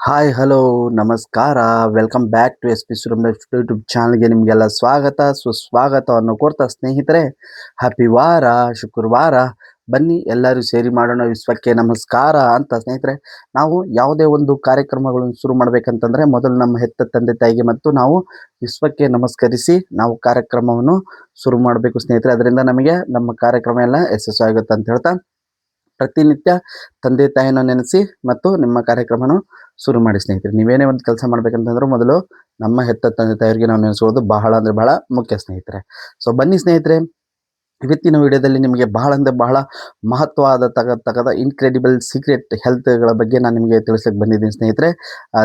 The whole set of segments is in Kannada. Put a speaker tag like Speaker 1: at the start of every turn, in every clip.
Speaker 1: ಹಾಯ್ ಹಲೋ ನಮಸ್ಕಾರ. Welcome back to S P Suramesh YouTube ಚಾನಲ್ಗೆ ನಿಮಗೆಲ್ಲ ಸ್ವಾಗತ ಸುಸ್ವಾಗತವನ್ನು ಕೋರ್ತಾ ಸ್ನೇಹಿತರೆ, ಹ್ಯಾಪಿ ವಾರ ಶುಕ್ರವಾರ. ಬನ್ನಿ ಎಲ್ಲರೂ ಸೇರಿ ಮಾಡೋಣ ವಿಶ್ವಕ್ಕೆ ನಮಸ್ಕಾರ ಅಂತ. ಸ್ನೇಹಿತರೆ, ನಾವು ಯಾವುದೇ ಒಂದು ಕಾರ್ಯಕ್ರಮಗಳನ್ನು ಶುರು ಮಾಡಬೇಕಂತಂದ್ರೆ ಮೊದಲು ನಮ್ಮ ಹೆತ್ತ ತಂದೆ ತಾಯಿಗೆ ಮತ್ತು ನಾವು ವಿಶ್ವಕ್ಕೆ ನಮಸ್ಕರಿಸಿ ನಾವು ಕಾರ್ಯಕ್ರಮವನ್ನು ಶುರು ಮಾಡಬೇಕು ಸ್ನೇಹಿತರೆ. ಅದರಿಂದ ನಮಗೆ ನಮ್ಮ ಕಾರ್ಯಕ್ರಮ ಎಲ್ಲ ಯಶಸ್ವಿ ಆಗುತ್ತೆ ಅಂತ ಹೇಳ್ತಾ, ಪ್ರತಿನಿತ್ಯ ತಂದೆ ತಾಯಿನ ನೆನೆಸಿ ಮತ್ತು ನಿಮ್ಮ ಕಾರ್ಯಕ್ರಮನ ಶುರು ಮಾಡಿ ಸ್ನೇಹಿತರೆ. ನೀವೇನೇ ಒಂದು ಕೆಲಸ ಮಾಡ್ಬೇಕಂತಂದ್ರೆ ಮೊದಲು ನಮ್ಮ ಹೆತ್ತ ತಂದೆ ತಾಯಿಯರಿಗೆ ನಾವು ನೆನೆಸೋದು ಬಹಳ ಅಂದ್ರೆ ಬಹಳ ಮುಖ್ಯ ಸ್ನೇಹಿತರೆ. ಸೊ ಬನ್ನಿ ಸ್ನೇಹಿತರೆ, ಇವತ್ತಿನ ವಿಡಿಯೋದಲ್ಲಿ ನಿಮಗೆ ಬಹಳ ಅಂದರೆ ಬಹಳ ಮಹತ್ವವಾದ ತಗದ ಇನ್ಕ್ರೆಡಿಬಲ್ ಸೀಕ್ರೆಟ್ ಹೆಲ್ತ್ಗಳ ಬಗ್ಗೆ ನಾನು ನಿಮಗೆ ತಿಳಿಸಕ್ಕೆ ಬಂದಿದ್ದೀನಿ ಸ್ನೇಹಿತರೆ.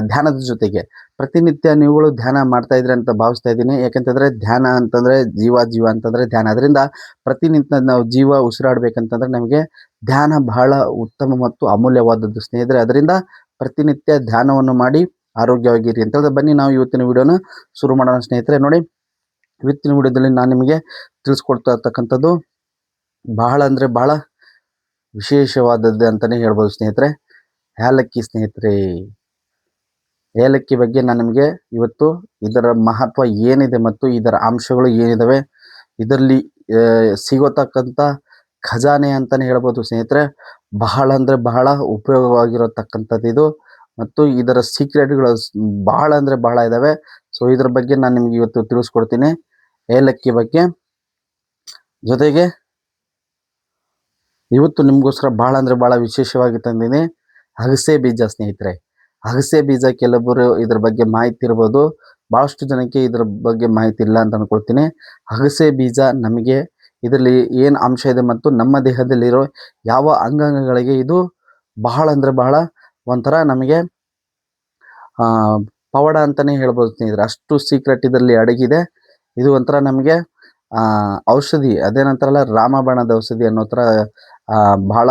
Speaker 1: ಧ್ಯಾನದ ಜೊತೆಗೆ ಪ್ರತಿನಿತ್ಯ ನೀವುಗಳು ಧ್ಯಾನ ಮಾಡ್ತಾ ಇದ್ರಿ ಅಂತ ಭಾವಿಸ್ತಾ ಇದ್ದೀನಿ. ಯಾಕೆಂತಂದರೆ ಧ್ಯಾನ ಅಂತಂದರೆ ಜೀವ ಅಂತಂದರೆ ಧ್ಯಾನ. ಅದರಿಂದ ಪ್ರತಿನಿತ್ಯ ನಾವು ಜೀವ ಉಸಿರಾಡಬೇಕಂತಂದ್ರೆ ನಮಗೆ ಧ್ಯಾನ ಬಹಳ ಉತ್ತಮ ಮತ್ತು ಅಮೂಲ್ಯವಾದದ್ದು ಸ್ನೇಹಿತರೆ. ಅದರಿಂದ ಪ್ರತಿನಿತ್ಯ ಧ್ಯಾನವನ್ನು ಮಾಡಿ ಆರೋಗ್ಯವಾಗಿರಿ ಅಂತ ಹೇಳಿದ್ರೆ, ಬನ್ನಿ ನಾವು ಇವತ್ತಿನ ವಿಡಿಯೋನ ಶುರು ಮಾಡೋಣ ಸ್ನೇಹಿತರೆ. ನೋಡಿ, ಇವತ್ತಿನ ವಿಡಿಯೋದಲ್ಲಿ ನಾನು ನಿಮಗೆ ತಿಳಿಸ್ಕೊಡ್ತಾ ಇರ್ತಕ್ಕಂಥದ್ದು ಬಹಳ ಅಂದರೆ ಬಹಳ ವಿಶೇಷವಾದದ್ದು ಅಂತಲೇ ಹೇಳ್ಬೋದು ಸ್ನೇಹಿತರೆ. ಏಲಕ್ಕಿ ಸ್ನೇಹಿತರೆ, ಏಲಕ್ಕಿ ಬಗ್ಗೆ ನಾನು ನಿಮಗೆ ಇವತ್ತು ಇದರ ಮಹತ್ವ ಏನಿದೆ ಮತ್ತು ಇದರ ಅಂಶಗಳು ಏನಿದಾವೆ, ಇದರಲ್ಲಿ ಸಿಗೋತಕ್ಕಂಥ ಖಜಾನೆ ಅಂತಲೇ ಹೇಳ್ಬೋದು ಸ್ನೇಹಿತರೆ. ಬಹಳ ಅಂದರೆ ಬಹಳ ಉಪಯೋಗವಾಗಿರತಕ್ಕಂಥದ್ದು ಇದು, ಮತ್ತು ಇದರ ಸೀಕ್ರೆಟ್ಗಳು ಬಹಳ ಅಂದರೆ ಬಹಳ ಇದ್ದಾವೆ. ಸೊ ಇದ್ರ ಬಗ್ಗೆ ನಾನು ನಿಮಗೆ ಇವತ್ತು ತಿಳಿಸ್ಕೊಡ್ತೀನಿ, ಏಲಕ್ಕಿ ಬಗ್ಗೆ. ಜೊತೆಗೆ ಇವತ್ತು ನಿಮಗೋಸ್ಕರ ಭಾಳ ಅಂದರೆ ಭಾಳ ವಿಶೇಷವಾಗಿ ತಂದಿದ್ದೀನಿ ಅಗಸೆ ಬೀಜ ಸ್ನೇಹಿತರೆ. ಅಗಸೆ ಬೀಜ ಕೆಲವೊಬ್ಬರು ಇದ್ರ ಬಗ್ಗೆ ಮಾಹಿತಿ ಇರ್ಬೋದು, ಭಾಳಷ್ಟು ಜನಕ್ಕೆ ಇದ್ರ ಬಗ್ಗೆ ಮಾಹಿತಿ ಇಲ್ಲ ಅಂತ ಅಂದ್ಕೊಳ್ತೀನಿ. ಅಗಸೆ ಬೀಜ ನಮಗೆ ಇದರಲ್ಲಿ ಏನು ಅಂಶ ಇದೆ ಮತ್ತು ನಮ್ಮ ದೇಹದಲ್ಲಿರೋ ಯಾವ ಅಂಗಾಂಗಗಳಿಗೆ ಇದು ಬಹಳ ಅಂದರೆ ಬಹಳ ಒಂಥರ ನಮಗೆ ಪವಾಡ ಅಂತಲೇ ಹೇಳ್ಬೋದು ಸ್ನೇಹಿತರೆ. ಅಷ್ಟು ಸೀಕ್ರೆಟ್ ಇದರಲ್ಲಿ ಅಡಗಿದೆ. ಇದು ಒಂಥರ ನಮಗೆ ಔಷಧಿ, ಅದೇನಂತಾರಲ್ಲ ರಾಮಬಾಣದ ಔಷಧಿ ಅನ್ನೋ ಥರ ಬಹಳ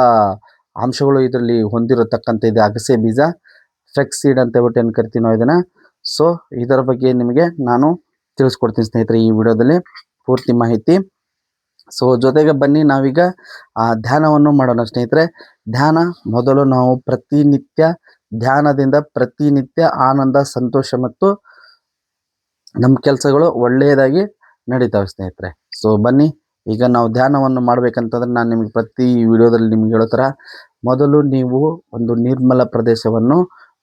Speaker 1: ಅಂಶಗಳು ಇದರಲ್ಲಿ ಹೊಂದಿರತಕ್ಕಂಥ ಇದೆ ಅಗಸೆ ಬೀಜ. ಫ್ಲೆಕ್ಸ್ ಸೀಡ್ ಅಂತ ಹೇಳ್ಬಿಟ್ಟು ಏನು ಕರಿತೀವಿ ನಾವು ಇದನ್ನು. ಸೊ ಇದರ ಬಗ್ಗೆ ನಿಮಗೆ ನಾನು ತಿಳಿಸ್ಕೊಡ್ತೀನಿ ಸ್ನೇಹಿತರೆ ಈ ವಿಡಿಯೋದಲ್ಲಿ ಪೂರ್ತಿ ಮಾಹಿತಿ. ಸೊ ಜೊತೆಗೆ ಬನ್ನಿ ನಾವೀಗ ಧ್ಯಾನವನ್ನು ಮಾಡೋಣ ಸ್ನೇಹಿತರೆ. ಧ್ಯಾನ ಮೊದಲು ನಾವು ಪ್ರತಿನಿತ್ಯ ಧ್ಯಾನದಿಂದ ಪ್ರತಿನಿತ್ಯ ಆನಂದ, ಸಂತೋಷ ಮತ್ತು ನಮ್ಮ ಕೆಲಸಗಳು ಒಳ್ಳೆಯದಾಗಿ ನಡೀತಾವೆ ಸ್ನೇಹಿತರೆ. ಸೊ ಬನ್ನಿ, ಈಗ ನಾವು ಧ್ಯಾನವನ್ನು ಮಾಡಬೇಕಂತಂದ್ರೆ ನಾನು ನಿಮಗೆ ಪ್ರತಿ ವಿಡಿಯೋದಲ್ಲಿ ನಿಮ್ಗೆ ಹೇಳೋ ಥರ ಮೊದಲು ನೀವು ಒಂದು ನಿರ್ಮಲ ಪ್ರದೇಶವನ್ನು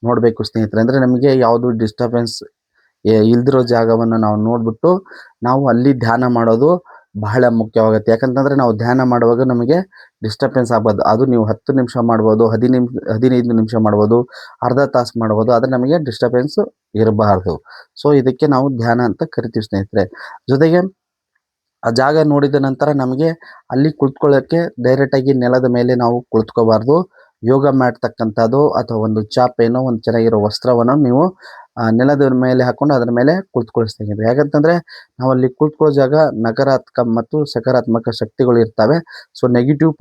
Speaker 1: ನೋಡಬೇಕು ಸ್ನೇಹಿತರೆ. ಅಂದರೆ ನಮಗೆ ಯಾವುದು ಡಿಸ್ಟರ್ಬೆನ್ಸ್ ಇಲ್ದಿರೋ ಜಾಗವನ್ನು ನಾವು ನೋಡಿಬಿಟ್ಟು ನಾವು ಅಲ್ಲಿ ಧ್ಯಾನ ಮಾಡೋದು ಬಹಳ ಮುಖ್ಯವಾಗುತ್ತೆ. ಯಾಕಂತಂದರೆ ನಾವು ಧ್ಯಾನ ಮಾಡುವಾಗ ನಮಗೆ ಡಿಸ್ಟರ್ಬೆನ್ಸ್ ಆಗ್ಬೋದು. ಅದು ನೀವು 10 ನಿಮಿಷ ಮಾಡ್ಬೋದು, 15 ನಿಮಿಷ ಮಾಡ್ಬೋದು, ಅರ್ಧ ತಾಸು ಮಾಡ್ಬೋದು, ಆದರೆ ನಮಗೆ ಡಿಸ್ಟರ್ಬೆನ್ಸ್ ಇರಬಾರ್ದು. ಸೊ ಇದಕ್ಕೆ ನಾವು ಧ್ಯಾನ ಅಂತ ಕರಿತೀವಿ ಸ್ನೇಹಿತರೆ. ಜೊತೆಗೆ ಆ ಜಾಗ ನೋಡಿದ ನಂತರ ನಮಗೆ ಅಲ್ಲಿ ಕುಳಿತುಕೊಳ್ಳೋಕ್ಕೆ ಡೈರೆಕ್ಟಾಗಿ ನೆಲದ ಮೇಲೆ ನಾವು ಕುಳಿತುಕೋಬಾರ್ದು. ಯೋಗ ಮಾಡ್ತಕ್ಕಂಥದ್ದು ಅಥವಾ ಒಂದು ಚಾಪೇನೋ ಒಂದು ಚೆನ್ನಾಗಿರೋ ವಸ್ತ್ರವನ್ನು ನೀವು ನೆಲದ ಮೇಲೆ ಹಾಕ್ಕೊಂಡು ಅದರ ಮೇಲೆ ಕುಳಿತುಕೊಳಿಸ್ತೀವಿ. ಯಾಕಂತಂದರೆ ನಾವು ಅಲ್ಲಿ ಕುಳಿತುಕೊಳ್ಳೋ ಜಾಗ ನಕಾರಾತ್ಮಕ ಮತ್ತು ಸಕಾರಾತ್ಮಕ ಶಕ್ತಿಗಳು ಇರ್ತವೆ. ಸೊ ನೆಗೆಟಿವ್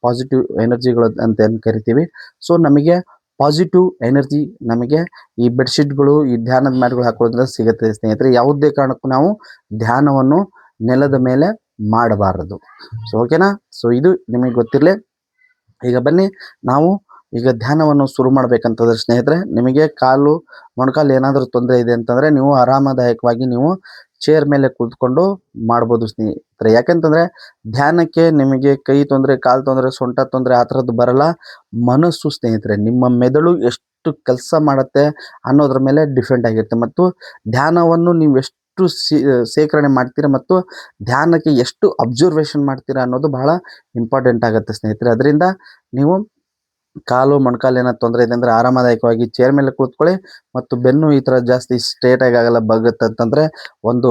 Speaker 1: ಪಾಸಿಟಿವ್ ಎನರ್ಜಿಗಳು ಅಂತ ಏನು ಕರಿತೀವಿ. ಸೊ ನಮಗೆ ಪಾಸಿಟಿವ್ ಎನರ್ಜಿ ನಮಗೆ ಈ ಬೆಡ್ಶೀಟ್ಗಳು, ಈ ಧ್ಯಾನದ ಮ್ಯಾಟ್ಗಳು ಹಾಕೋದ್ರಿಂದ ಸಿಗುತ್ತೆ ಸ್ನೇಹಿತರೆ. ಯಾವುದೇ ಕಾರಣಕ್ಕೂ ನಾವು ಧ್ಯಾನವನ್ನು ನೆಲದ ಮೇಲೆ ಮಾಡಬಾರದು. ಸೊ ಓಕೆನಾ. ಸೊ ಇದು ನಿಮಗೆ ಗೊತ್ತಿರಲಿ. ಈಗ ಬನ್ನಿ ನಾವು ಈಗ ಧ್ಯಾನವನ್ನು ಶುರು ಮಾಡಬೇಕಂತಂದ್ರೆ ಸ್ನೇಹಿತರೆ, ನಿಮಗೆ ಕಾಲು ಮೊಣಕಾಲು ಏನಾದರೂ ತೊಂದರೆ ಇದೆ ಅಂತಂದರೆ ನೀವು ಆರಾಮದಾಯಕವಾಗಿ ನೀವು ಚೇರ್ ಮೇಲೆ ಕುಳಿತುಕೊಂಡು ಮಾಡ್ಬೋದು ಸ್ನೇಹಿತರೆ. ಯಾಕೆಂತಂದರೆ ಧ್ಯಾನಕ್ಕೆ ನಿಮಗೆ ಕೈ ತೊಂದರೆ, ಕಾಲು ತೊಂದರೆ, ಸೊಂಟ ತೊಂದರೆ ಆ ಥರದ್ದು ಬರಲ್ಲ. ಮನಸ್ಸು ಸ್ನೇಹಿತರೆ, ನಿಮ್ಮ ಮೆದುಳು ಎಷ್ಟು ಕೆಲಸ ಮಾಡುತ್ತೆ ಅನ್ನೋದ್ರ ಮೇಲೆ ಡಿಪೆಂಡ್ ಆಗಿರುತ್ತೆ. ಮತ್ತು ಧ್ಯಾನವನ್ನು ನೀವು ಎಷ್ಟು ಶೇಖರಣೆ ಮಾಡ್ತೀರಾ ಮತ್ತು ಧ್ಯಾನಕ್ಕೆ ಎಷ್ಟು ಅಬ್ಸರ್ವೇಷನ್ ಮಾಡ್ತೀರಾ ಅನ್ನೋದು ಬಹಳ ಇಂಪಾರ್ಟೆಂಟ್ ಆಗುತ್ತೆ ಸ್ನೇಹಿತರೆ. ಅದರಿಂದ ನೀವು ಕಾಲು ಮೊಣಕಾಲು ಏನಾದ್ರು ತೊಂದರೆ ಇದೆ ಅಂದರೆ ಆರಾಮದಾಯಕವಾಗಿ ಚೇರ್ ಮೇಲೆ ಕೂತ್ಕೊಳ್ಳಿ. ಮತ್ತು ಬೆನ್ನು ಈ ಥರ ಜಾಸ್ತಿ ಸ್ಟ್ರೇಟಾಗಿ ಆಗಲ್ಲ, ಬಗ್ಗುತ್ತೆ ಅಂತಂದರೆ ಒಂದು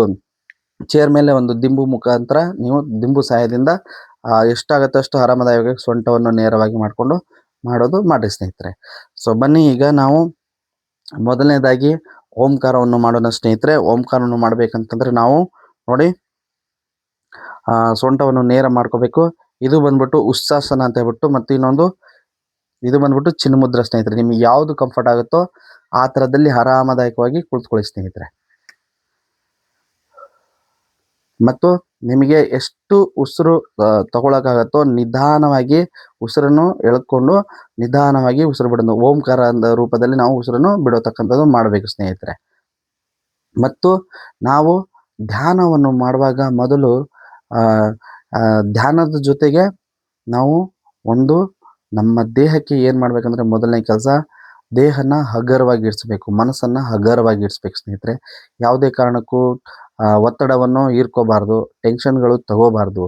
Speaker 1: ಚೇರ್ ಮೇಲೆ ಒಂದು ದಿಂಬು ಮುಖಾಂತರ ನೀವು ದಿಂಬು ಸಹಾಯದಿಂದ ಎಷ್ಟಾಗುತ್ತೆ ಅಷ್ಟು ಆರಾಮದಾಯಕವಾಗಿ ಸೊಂಟವನ್ನು ನೇರವಾಗಿ ಮಾಡಿಕೊಂಡು ಮಾಡಿರಿ ಸ್ನೇಹಿತರೆ. ಸೊ ಬನ್ನಿ ಈಗ ನಾವು ಮೊದಲನೇದಾಗಿ ಓಂಕಾರವನ್ನು ಮಾಡೋಣ ಸ್ನೇಹಿತರೆ. ಓಂಕಾರವನ್ನು ಮಾಡಬೇಕಂತಂದರೆ ನಾವು ನೋಡಿ ಸೊಂಟವನ್ನು ನೇರ ಮಾಡ್ಕೋಬೇಕು. ಇದು ಬಂದ್ಬಿಟ್ಟು ಉತ್ಸಾಸನ ಅಂತ ಹೇಳ್ಬಿಟ್ಟು, ಮತ್ತು ಇನ್ನೊಂದು ಇದು ಬಂದ್ಬಿಟ್ಟು ಚಿನ್ಮುದ್ರ ಸ್ನೇಹಿತರೆ. ನಿಮಗೆ ಯಾವುದು ಕಂಫರ್ಟ್ ಆಗುತ್ತೋ ಆ ಥರದಲ್ಲಿ ಆರಾಮದಾಯಕವಾಗಿ ಕುಳಿತುಕೊಳ್ಳಿ ಸ್ನೇಹಿತರೆ. ಮತ್ತು ನಿಮಗೆ ಎಷ್ಟು ಉಸಿರು ತಗೊಳಕ್ಕಾಗತ್ತೋ ನಿಧಾನವಾಗಿ ಉಸಿರನ್ನು ಎಳ್ಕೊಂಡು ನಿಧಾನವಾಗಿ ಉಸಿರು ಬಿಡೋದು. ಓಂಕಾರ ರೂಪದಲ್ಲಿ ನಾವು ಉಸಿರನ್ನು ಬಿಡತಕ್ಕಂಥದ್ದು ಮಾಡಬೇಕು ಸ್ನೇಹಿತರೆ. ಮತ್ತು ನಾವು ಧ್ಯಾನವನ್ನು ಮಾಡುವಾಗ ಮೊದಲು ಧ್ಯಾನದ ಜೊತೆಗೆ ನಾವು ಒಂದು ನಮ್ಮ ದೇಹಕ್ಕೆ ಏನು ಮಾಡ್ಬೇಕಂದ್ರೆ ಮೊದಲನೇ ಕೆಲಸ ದೇಹನ ಹಗುರವಾಗಿ ಇರಿಸ್ಬೇಕು, ಮನಸ್ಸನ್ನು ಹಗುರವಾಗಿ ಇರಿಸ್ಬೇಕು ಸ್ನೇಹಿತರೆ. ಯಾವುದೇ ಕಾರಣಕ್ಕೂ ಒತ್ತಡವನ್ನು ಹೀರ್ಕೋಬಾರ್ದು, ಟೆನ್ಷನ್ಗಳು ತಗೋಬಾರ್ದು.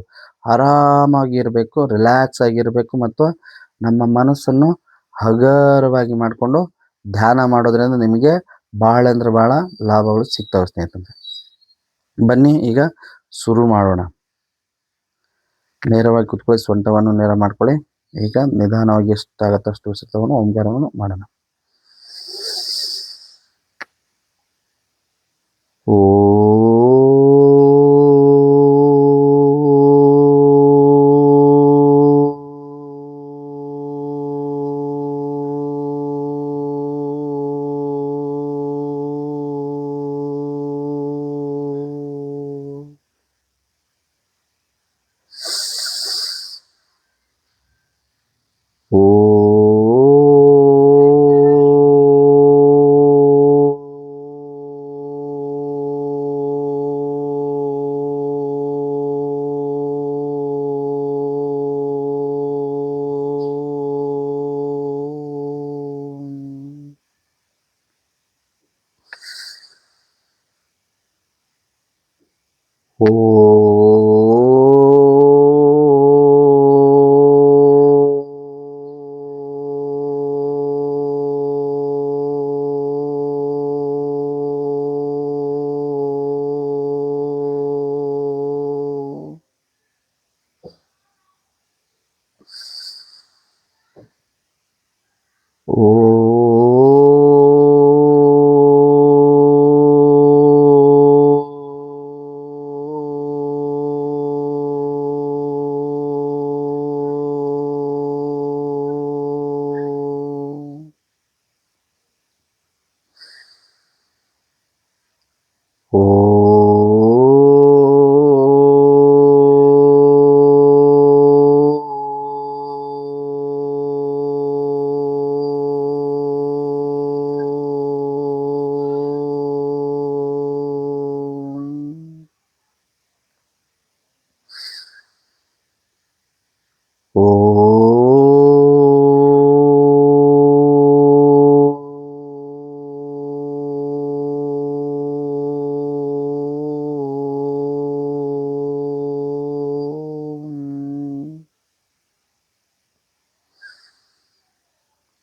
Speaker 1: ಆರಾಮಾಗಿ ಇರಬೇಕು, ರಿಲ್ಯಾಕ್ಸ್ ಆಗಿರಬೇಕು ಮತ್ತು ನಮ್ಮ ಮನಸ್ಸನ್ನು ಹಗುರವಾಗಿ ಮಾಡಿಕೊಂಡು ಧ್ಯಾನ ಮಾಡೋದ್ರಿಂದ ನಿಮಗೆ ಭಾಳ ಅಂದ್ರೆ ಭಾಳ ಲಾಭಗಳು ಸಿಗ್ತವೆ ಸ್ನೇಹಿತರೆ. ಬನ್ನಿ ಈಗ ಶುರು ಮಾಡೋಣ. ನೇರವಾಗಿ ಕುತ್ಕೊಳ್ಳಿ, ಸೊಂಟವನ್ನು ನೇರ ಮಾಡ್ಕೊಳ್ಳಿ. ಈಗ ನಿಧಾನವಾಗಿ ಎಷ್ಟಾಗತ್ತೆ ಅಷ್ಟು ಉಸಿರು ತಗೊಂಡು ಓಂಕಾರವನ್ನು ಮಾಡೋಣ. ಓ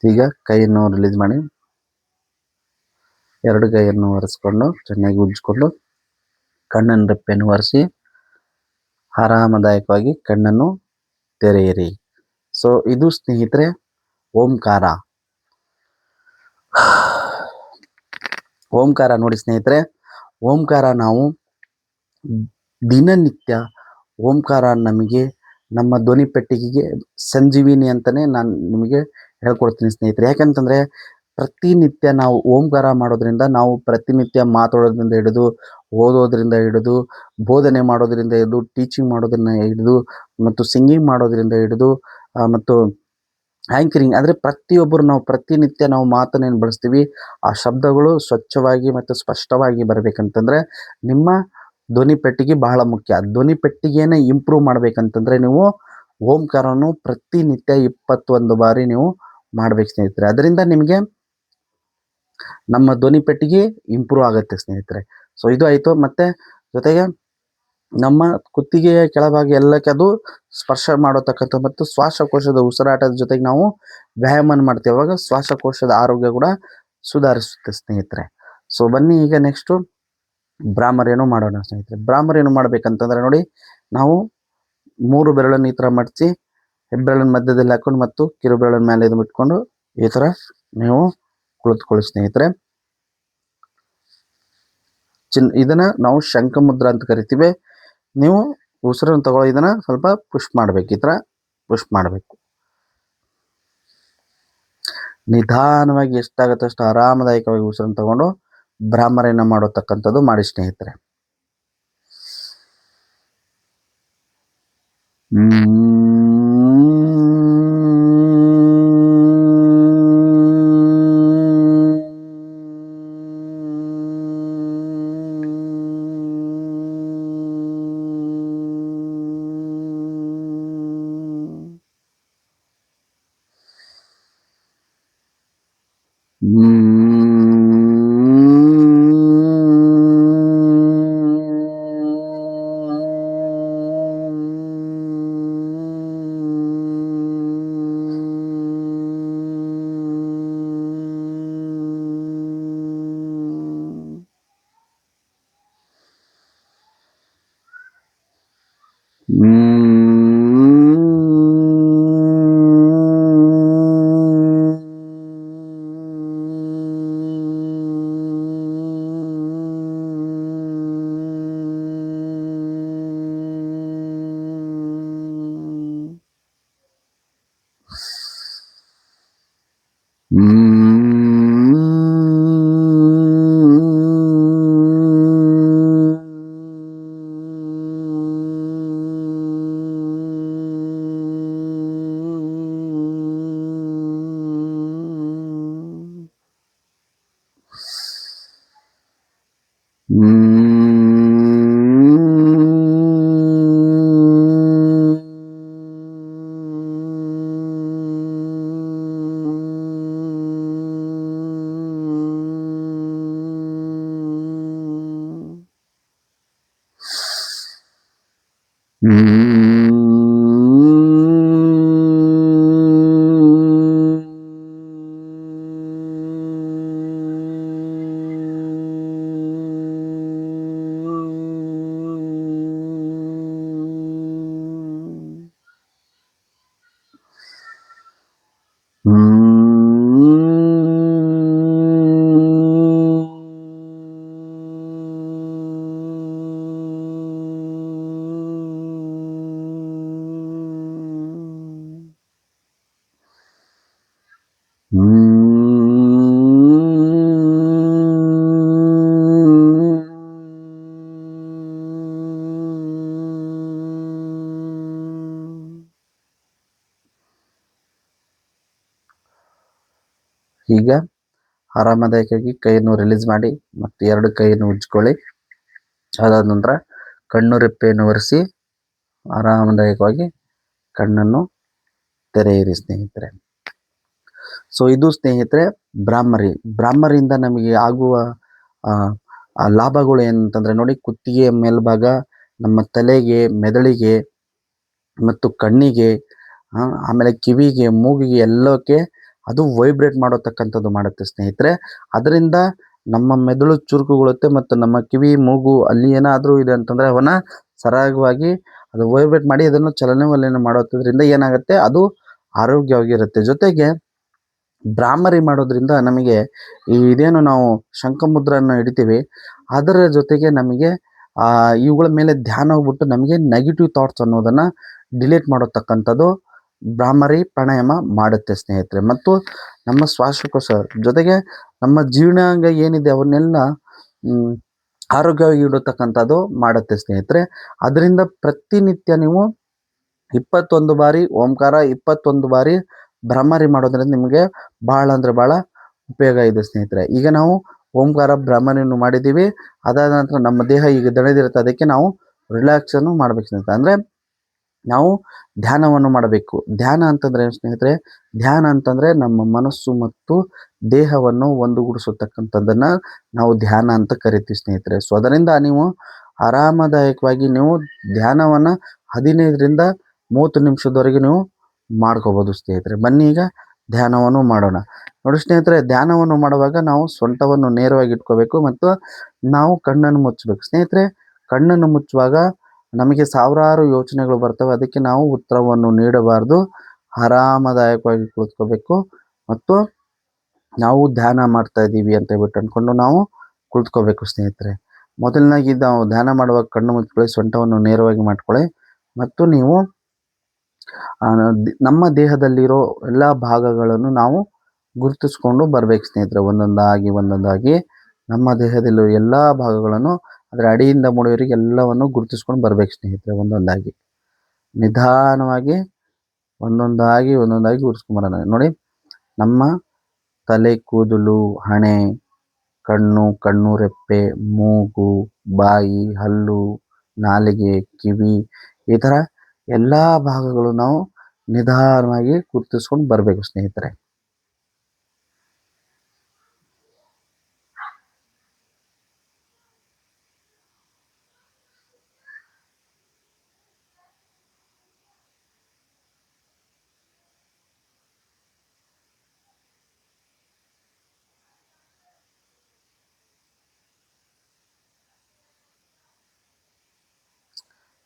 Speaker 1: ಈಗ ಕೈಯನ್ನು ರಿಲೀಸ್ ಮಾಡಿ, ಎರಡು ಕೈಯನ್ನು ಒರೆಸ್ಕೊಂಡು ಚೆನ್ನಾಗಿ ಉಜ್ಜಿಕೊಂಡು ಕಣ್ಣನ್ನು ರೆಪ್ಪೆಯನ್ನು ಒರೆಸಿ ಆರಾಮದಾಯಕವಾಗಿ ಕಣ್ಣನ್ನು ತೆರೆಯಿರಿ. ಸೊ ಇದು ಸ್ನೇಹಿತರೆ ಓಂಕಾರ. ಓಂಕಾರ ನೋಡಿ ಸ್ನೇಹಿತರೆ, ಓಂಕಾರ ನಾವು ದಿನನಿತ್ಯ ಓಂಕಾರ ನಮಗೆ ನಮ್ಮ ಧ್ವನಿ ಪೆಟ್ಟಿಗೆಗೆ ಸಂಜೀವಿನಿ ಅಂತಲೇ ನಾನು ನಿಮಗೆ ಹೇಳ್ಕೊಡ್ತೀನಿ ಸ್ನೇಹಿತರೆ. ಯಾಕಂತಂದರೆ ಪ್ರತಿನಿತ್ಯ ನಾವು ಓಂಕಾರ ಮಾಡೋದ್ರಿಂದ, ನಾವು ಪ್ರತಿನಿತ್ಯ ಮಾತಾಡೋದ್ರಿಂದ ಹಿಡಿದು, ಓದೋದ್ರಿಂದ ಹಿಡಿದು, ಬೋಧನೆ ಮಾಡೋದ್ರಿಂದ ಹಿಡಿದು, ಟೀಚಿಂಗ್ ಮಾಡೋದನ್ನ ಹಿಡಿದು, ಮತ್ತು ಸಿಂಗಿಂಗ್ ಮಾಡೋದ್ರಿಂದ ಹಿಡಿದು, ಮತ್ತು ಆ್ಯಂಕರಿಂಗ್ ಅಂದರೆ ಪ್ರತಿಯೊಬ್ಬರು ನಾವು ಪ್ರತಿನಿತ್ಯ ನಾವು ಮಾತನ್ನೇನು ಬಳಸ್ತೀವಿ ಆ ಶಬ್ದಗಳು ಸ್ವಚ್ಛವಾಗಿ ಮತ್ತು ಸ್ಪಷ್ಟವಾಗಿ ಬರಬೇಕಂತಂದರೆ ನಿಮ್ಮ ಧ್ವನಿ ಪೆಟ್ಟಿಗೆ ಬಹಳ ಮುಖ್ಯ. ಧ್ವನಿ ಪೆಟ್ಟಿಗೆಯನ್ನು ಇಂಪ್ರೂವ್ ಮಾಡಬೇಕಂತಂದರೆ ನೀವು ಓಂಕಾರವನ್ನು ಪ್ರತಿನಿತ್ಯ 21 ಬಾರಿ ನೀವು ಮಾಡಬೇಕು ಸ್ನೇಹಿತರೆ. ಅದರಿಂದ ನಿಮಗೆ ನಮ್ಮ ಧ್ವನಿ ಪೆಟ್ಟಿಗೆ ಇಂಪ್ರೂವ್ ಆಗುತ್ತೆ ಸ್ನೇಹಿತರೆ. ಸೊ ಇದು ಆಯಿತು. ಮತ್ತು ಜೊತೆಗೆ ನಮ್ಮ ಕುತ್ತಿಗೆಯ ಕೆಳಭಾಗ ಎಲ್ಲಕ್ಕೆ ಅದು ಸ್ಪರ್ಶ ಮಾಡತಕ್ಕಂಥ ಮತ್ತು ಶ್ವಾಸಕೋಶದ ಉಸಿರಾಟದ ಜೊತೆಗೆ ನಾವು ವ್ಯಾಯಾಮ ಮಾಡ್ತೀವಿ. ಅವಾಗ ಶ್ವಾಸಕೋಶದ ಆರೋಗ್ಯ ಕೂಡ ಸುಧಾರಿಸುತ್ತೆ ಸ್ನೇಹಿತರೆ. ಸೊ ಬನ್ನಿ ಈಗ ನೆಕ್ಸ್ಟು ಭ್ರಾಮರಿಯನ್ನು ಮಾಡೋಣ ಸ್ನೇಹಿತರೆ. ಭ್ರಾಮರಿಯನ್ನು ಮಾಡಬೇಕಂತಂದರೆ ನೋಡಿ, ನಾವು 3 ಬೆರಳನ್ನು ಈ ಥರ ಮಡಚಿ ಹೆಬ್ಬೆರಳನ್ನು ಮಧ್ಯದಲ್ಲಿ ಹಾಕೊಂಡು ಮತ್ತು ಕಿರುಬೆರಳನ್ನು ಮೇಲೆ ಇದು ಬಿಟ್ಕೊಂಡು ಈ ಥರ ನೀವು ಕುಳಿತುಕೊಳ್ಳಿ ಸ್ನೇಹಿತರೆ. ಇದನ್ನು ನಾವು ಶಂಖಮುದ್ರ ಅಂತ ಕರಿತೀವಿ. ನೀವು ಉಸಿರನ್ನು ತಗೊಳ್ಳೋ ಇದನ್ನು ಸ್ವಲ್ಪ ಪುಷ್ ಮಾಡಬೇಕು, ಈ ಥರ ಪುಷ್ ಮಾಡಬೇಕು. ನಿಧಾನವಾಗಿ ಎಷ್ಟಾಗುತ್ತೆ ಅಷ್ಟು ಆರಾಮದಾಯಕವಾಗಿ ಉಸಿರನ್ನು ತಗೊಂಡು ಭ್ರಾಮರಿಯನ್ನು ಮಾಡತಕ್ಕಂಥದ್ದು ಮಾಡಿ ಸ್ನೇಹಿತರೆ. ಈಗ ಆರಾಮದಾಯಕವಾಗಿ ಕೈಯನ್ನು ರಿಲೀಸ್ ಮಾಡಿ ಮತ್ತು 2 ಕೈಯನ್ನು ಉಜ್ಜಿಕೊಳ್ಳಿ. ಅದಾದ ನಂತರ ಕಣ್ಣು ರೆಪ್ಪೆಯನ್ನು ಒರೆಸಿ ಆರಾಮದಾಯಕವಾಗಿ ಕಣ್ಣನ್ನು ತೆರೆಯಿರಿ ಸ್ನೇಹಿತರೆ. ಸೊ ಇದು ಸ್ನೇಹಿತರೆ ಬ್ರಾಹ್ಮರಿಯಿಂದ ನಮಗೆ ಆಗುವ ಲಾಭಗಳು ಏನಂತಂದ್ರೆ ನೋಡಿ, ಕುತ್ತಿಗೆಯ ಮೇಲ್ಭಾಗ, ನಮ್ಮ ತಲೆಗೆ, ಮೆದುಳಿಗೆ ಮತ್ತು ಕಣ್ಣಿಗೆ, ಆಮೇಲೆ ಕಿವಿಗೆ, ಮೂಗಿಗೆ ಎಲ್ಲಕ್ಕೆ ಅದು ವೈಬ್ರೇಟ್ ಮಾಡತಕ್ಕಂಥದ್ದು ಮಾಡುತ್ತೆ ಸ್ನೇಹಿತರೆ. ಅದರಿಂದ ನಮ್ಮ ಮೆದುಳು ಚುರುಕುಗೊಳ್ಳುತ್ತೆ ಮತ್ತು ನಮ್ಮ ಕಿವಿ, ಮೂಗು ಅಲ್ಲಿ ಏನಾದರೂ ಇದೆ ಅಂತಂದರೆ ಅವನ್ನ ಸರಾಗವಾಗಿ ಅದು ವೈಬ್ರೇಟ್ ಮಾಡಿ ಅದನ್ನು ಚಲನವಲನ ಮಾಡೋದ್ರಿಂದ ಏನಾಗುತ್ತೆ, ಅದು ಆರೋಗ್ಯವಾಗಿರುತ್ತೆ. ಜೊತೆಗೆ ಬ್ರಾಹ್ಮರಿ ಮಾಡೋದ್ರಿಂದ ನಮಗೆ ಇದೇನು ನಾವು ಶಂಖಮುದ್ರನ್ನು ಹಿಡಿತೀವಿ ಅದರ ಜೊತೆಗೆ ನಮಗೆ ಇವುಗಳ ಮೇಲೆ ಧ್ಯಾನ ಹೋಗ್ಬಿಟ್ಟು ನಮಗೆ ನೆಗೆಟಿವ್ ಥಾಟ್ಸ್ ಅನ್ನೋದನ್ನು ಡಿಲೀಟ್ ಮಾಡತಕ್ಕಂಥದ್ದು ಬ್ರಾಹ್ಮರಿ ಪ್ರಾಣಾಯಾಮ ಮಾಡುತ್ತೆ ಸ್ನೇಹಿತರೆ. ಮತ್ತು ನಮ್ಮ ಶ್ವಾಸಕೋಶ ಜೊತೆಗೆ ನಮ್ಮ ಜೀರ್ಣಾಂಗ ಏನಿದೆ ಅವನ್ನೆಲ್ಲ ಆರೋಗ್ಯವಾಗಿ ಇಡತಕ್ಕಂಥದ್ದು ಮಾಡುತ್ತೆ ಸ್ನೇಹಿತರೆ. ಅದರಿಂದ ಪ್ರತಿನಿತ್ಯ ನೀವು 21 ಬಾರಿ ಓಂಕಾರ, 21 ಬಾರಿ ಬ್ರಾಹ್ಮರಿ ಮಾಡೋದ್ರಿಂದ ನಿಮಗೆ ಭಾಳ ಅಂದರೆ ಭಾಳ ಉಪಯೋಗ ಇದೆ ಸ್ನೇಹಿತರೆ. ಈಗ ನಾವು ಓಂಕಾರ ಬ್ರಾಹ್ಮರಿಯನ್ನು ಮಾಡಿದ್ದೀವಿ. ಅದಾದ ನಂತರ ನಮ್ಮ ದೇಹ ಈಗ ದಣಿದಿರುತ್ತೆ, ಅದಕ್ಕೆ ನಾವು ರಿಲ್ಯಾಕ್ಸನ್ನು ಮಾಡಬೇಕು ಸ್ನೇಹಿತರೆ. ಅಂದರೆ ನಾವು ಧ್ಯಾನವನ್ನು ಮಾಡಬೇಕು. ಧ್ಯಾನ ಅಂತಂದರೆ ಏನು ಸ್ನೇಹಿತರೆ? ಧ್ಯಾನ ಅಂತಂದರೆ ನಮ್ಮ ಮನಸ್ಸು ಮತ್ತು ದೇಹವನ್ನು ಒಂದುಗೂಡಿಸತಕ್ಕಂಥದ್ದನ್ನು ನಾವು ಧ್ಯಾನ ಅಂತ ಕರಿತೀವಿ ಸ್ನೇಹಿತರೆ. ಸೊ ಅದರಿಂದ ನೀವು ಆರಾಮದಾಯಕವಾಗಿ ನೀವು ಧ್ಯಾನವನ್ನು 15ರಿಂದ 30 ನಿಮಿಷದವರೆಗೆ ನೀವು ಮಾಡ್ಕೋಬೋದು ಸ್ನೇಹಿತರೆ. ಬನ್ನಿ ಈಗ ಧ್ಯಾನವನ್ನು ಮಾಡೋಣ. ನೋಡಿ ಸ್ನೇಹಿತರೆ, ಧ್ಯಾನವನ್ನು ಮಾಡುವಾಗ ನಾವು ಸೊಂಟವನ್ನು ನೇರವಾಗಿ ಇಟ್ಕೋಬೇಕು ಮತ್ತು ನಾವು ಕಣ್ಣನ್ನು ಮುಚ್ಚಬೇಕು ಸ್ನೇಹಿತರೆ. ಕಣ್ಣನ್ನು ಮುಚ್ಚುವಾಗ ನಮಗೆ ಸಾವಿರಾರು ಯೋಚನೆಗಳು ಬರ್ತವೆ, ಅದಕ್ಕೆ ನಾವು ಉತ್ತರವನ್ನು ನೀಡಬಾರ್ದು. ಆರಾಮದಾಯಕವಾಗಿ ಕುಳಿತುಕೋಬೇಕು ಮತ್ತು ನಾವು ಧ್ಯಾನ ಮಾಡ್ತಾ ಇದ್ದೀವಿ ಅಂತ ಹೇಳ್ಬಿಟ್ಟು ಅಂದ್ಕೊಂಡು ನಾವು ಕುಳಿತುಕೋಬೇಕು ಸ್ನೇಹಿತರೆ. ಮೊದಲನಾಗಿ ನಾವು ಧ್ಯಾನ ಮಾಡುವಾಗ ಕಣ್ಣು ಮುಚ್ಕೊಳ್ಳಿ, ಸೊಂಟವನ್ನು ನೇರವಾಗಿ ಮಾಡ್ಕೊಳ್ಳಿ ಮತ್ತು ನೀವು ನಮ್ಮ ದೇಹದಲ್ಲಿರೋ ಎಲ್ಲ ಭಾಗಗಳನ್ನು ನಾವು ಗುರುತಿಸ್ಕೊಂಡು ಬರ್ಬೇಕು ಸ್ನೇಹಿತರೆ. ಒಂದೊಂದಾಗಿ ನಮ್ಮ ದೇಹದಲ್ಲಿರೋ ಎಲ್ಲ ಭಾಗಗಳನ್ನು ಅದರ ಅಡಿಯಿಂದ ಮೂಳೆಯವರೆಗೆ ಎಲ್ಲವನ್ನು ಗುರುತಿಸ್ಕೊಂಡು ಬರ್ಬೇಕು ಸ್ನೇಹಿತರೆ ಒಂದೊಂದಾಗಿ. ನಿಧಾನವಾಗಿ ಒಂದೊಂದಾಗಿ ಉರಿಸ್ಕೊಂಬರೋಣ. ನೋಡಿ, ನಮ್ಮ ತಲೆ ಕೂದಲು, ಹಣೆ, ಕಣ್ಣು ರೆಪ್ಪೆ, ಮೂಗು, ಬಾಯಿ, ಹಲ್ಲು, ನಾಲಿಗೆ, ಕಿವಿ, ಈ ಥರ ಎಲ್ಲ ಭಾಗಗಳು ನಾವು ನಿಧಾನವಾಗಿ ಗುರ್ತಿಸ್ಕೊಂಡು ಬರಬೇಕು ಸ್ನೇಹಿತರೆ.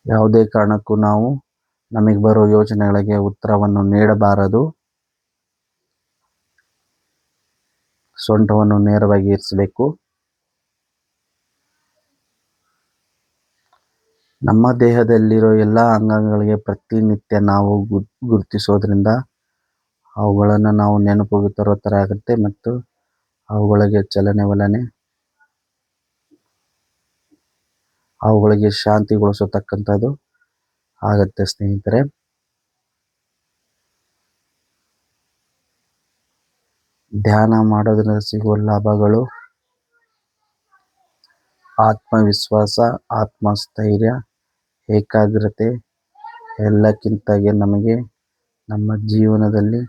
Speaker 1: ಯಾವುದೇ ಕಾರಣಕ್ಕೂ ನಾವು ನಮಗೆ ಬರೋ ಯೋಚನೆಗಳಿಗೆ ಉತ್ತರವನ್ನು ನೀಡಬಾರದು. ಸೊಂಟವನ್ನು ನೇರವಾಗಿ ಇರಿಸಬೇಕು. ನಮ್ಮ ದೇಹದಲ್ಲಿರೋ ಎಲ್ಲ ಅಂಗಾಂಗಗಳಿಗೆ ಪ್ರತಿನಿತ್ಯ ನಾವು ಗುರುತಿಸೋದ್ರಿಂದ ಅವುಗಳನ್ನು ನಾವು ನೆನಪಿಗೆ ತರೋ ಥರ ಆಗುತ್ತೆ ಮತ್ತು ಅವುಗಳಿಗೆ ಚಲನೆ ಅವುಗಳಿಗೆ ಶಾಂತಿಗೊಳಿಸತಕ್ಕಂಥದ್ದು ಆಗತ್ತೆ ಸ್ನೇಹಿತರೆ. ಧ್ಯಾನ ಮಾಡೋದ್ರಿಂದ ಸಿಗುವ ಲಾಭಗಳು: ಆತ್ಮವಿಶ್ವಾಸ, ಆತ್ಮಸ್ಥೈರ್ಯ, ಏಕಾಗ್ರತೆ, ಎಲ್ಲಕ್ಕಿಂತಾಗಿ ನಮಗೆ ನಮ್ಮ ಜೀವನದಲ್ಲಿ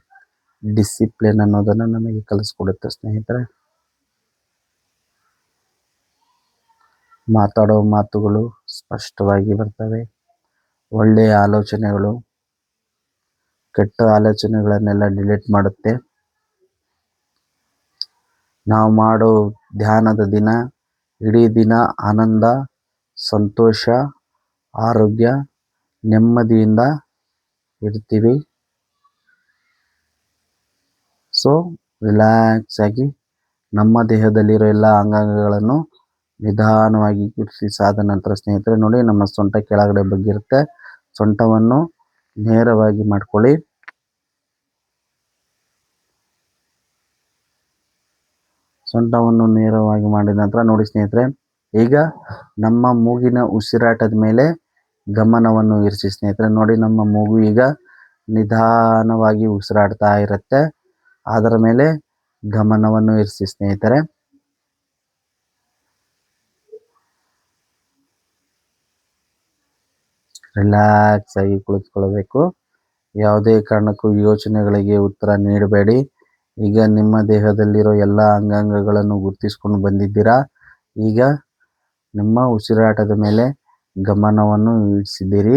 Speaker 1: ಡಿಸಿಪ್ಲಿನ್ ಅನ್ನೋದನ್ನು ನಮಗೆ ಕಲಿಸ್ಕೊಡುತ್ತೆ ಸ್ನೇಹಿತರೆ. ಮಾತಾಡೋ ಮಾತುಗಳು ಸ್ಪಷ್ಟವಾಗಿ ಬರ್ತವೆ. ಒಳ್ಳೆಯ ಆಲೋಚನೆಗಳು ಕೆಟ್ಟ ಆಲೋಚನೆಗಳನ್ನೆಲ್ಲ ಡಿಲೀಟ್ ಮಾಡುತ್ತೆ. ನಾವು ಮಾಡೋ ಧ್ಯಾನದ ದಿನ ಇಡೀ ದಿನ ಆನಂದ, ಸಂತೋಷ, ಆರೋಗ್ಯ, ನೆಮ್ಮದಿಯಿಂದ ಇರ್ತೀವಿ. ಸೊ ರಿಲ್ಯಾಕ್ಸ್ ಆಗಿ ನಮ್ಮ ದೇಹದಲ್ಲಿರೋ ಎಲ್ಲ ಅಂಗಾಂಗಗಳನ್ನು ನಿಧಾನವಾಗಿ ಗುರುತಿಸಾದ ನಂತರ ಸ್ನೇಹಿತರೆ, ನೋಡಿ, ನಮ್ಮ ಸೊಂಟ ಕೆಳಗಡೆ ಬಗ್ಗಿರುತ್ತೆ. ಸೊಂಟವನ್ನು ನೇರವಾಗಿ ಮಾಡ್ಕೊಳ್ಳಿ. ಸೊಂಟವನ್ನು ನೇರವಾಗಿ ಮಾಡಿದ ನಂತರ ನೋಡಿ ಸ್ನೇಹಿತರೆ, ಈಗ ನಮ್ಮ ಮೂಗಿನ ಉಸಿರಾಟದ ಮೇಲೆ ಗಮನವನ್ನು ಇರಿಸಿ ಸ್ನೇಹಿತರೆ. ನೋಡಿ, ನಮ್ಮ ಮೂಗು ಈಗ ನಿಧಾನವಾಗಿ ಉಸಿರಾಡ್ತಾ ಇರುತ್ತೆ. ಅದರ ಮೇಲೆ ಗಮನವನ್ನು ಇರಿಸಿ ಸ್ನೇಹಿತರೆ. ರಿಲ್ಯಾಕ್ಸ್ ಆಗಿ ಕುಳಿತುಕೊಳ್ಳಬೇಕು. ಯಾವುದೇ ಕಾರಣಕ್ಕೂ ಯೋಚನೆಗಳಿಗೆ ಉತ್ತರ ನೀಡಬೇಡಿ. ಈಗ ನಿಮ್ಮ ದೇಹದಲ್ಲಿರೋ ಎಲ್ಲ ಅಂಗಾಂಗಗಳನ್ನು ಗುರುತಿಸ್ಕೊಂಡು ಬಂದಿದ್ದೀರಾ. ಈಗ ನಿಮ್ಮ ಉಸಿರಾಟದ ಮೇಲೆ ಗಮನವನ್ನು ಇರಿಸಿದ್ದೀರಿ.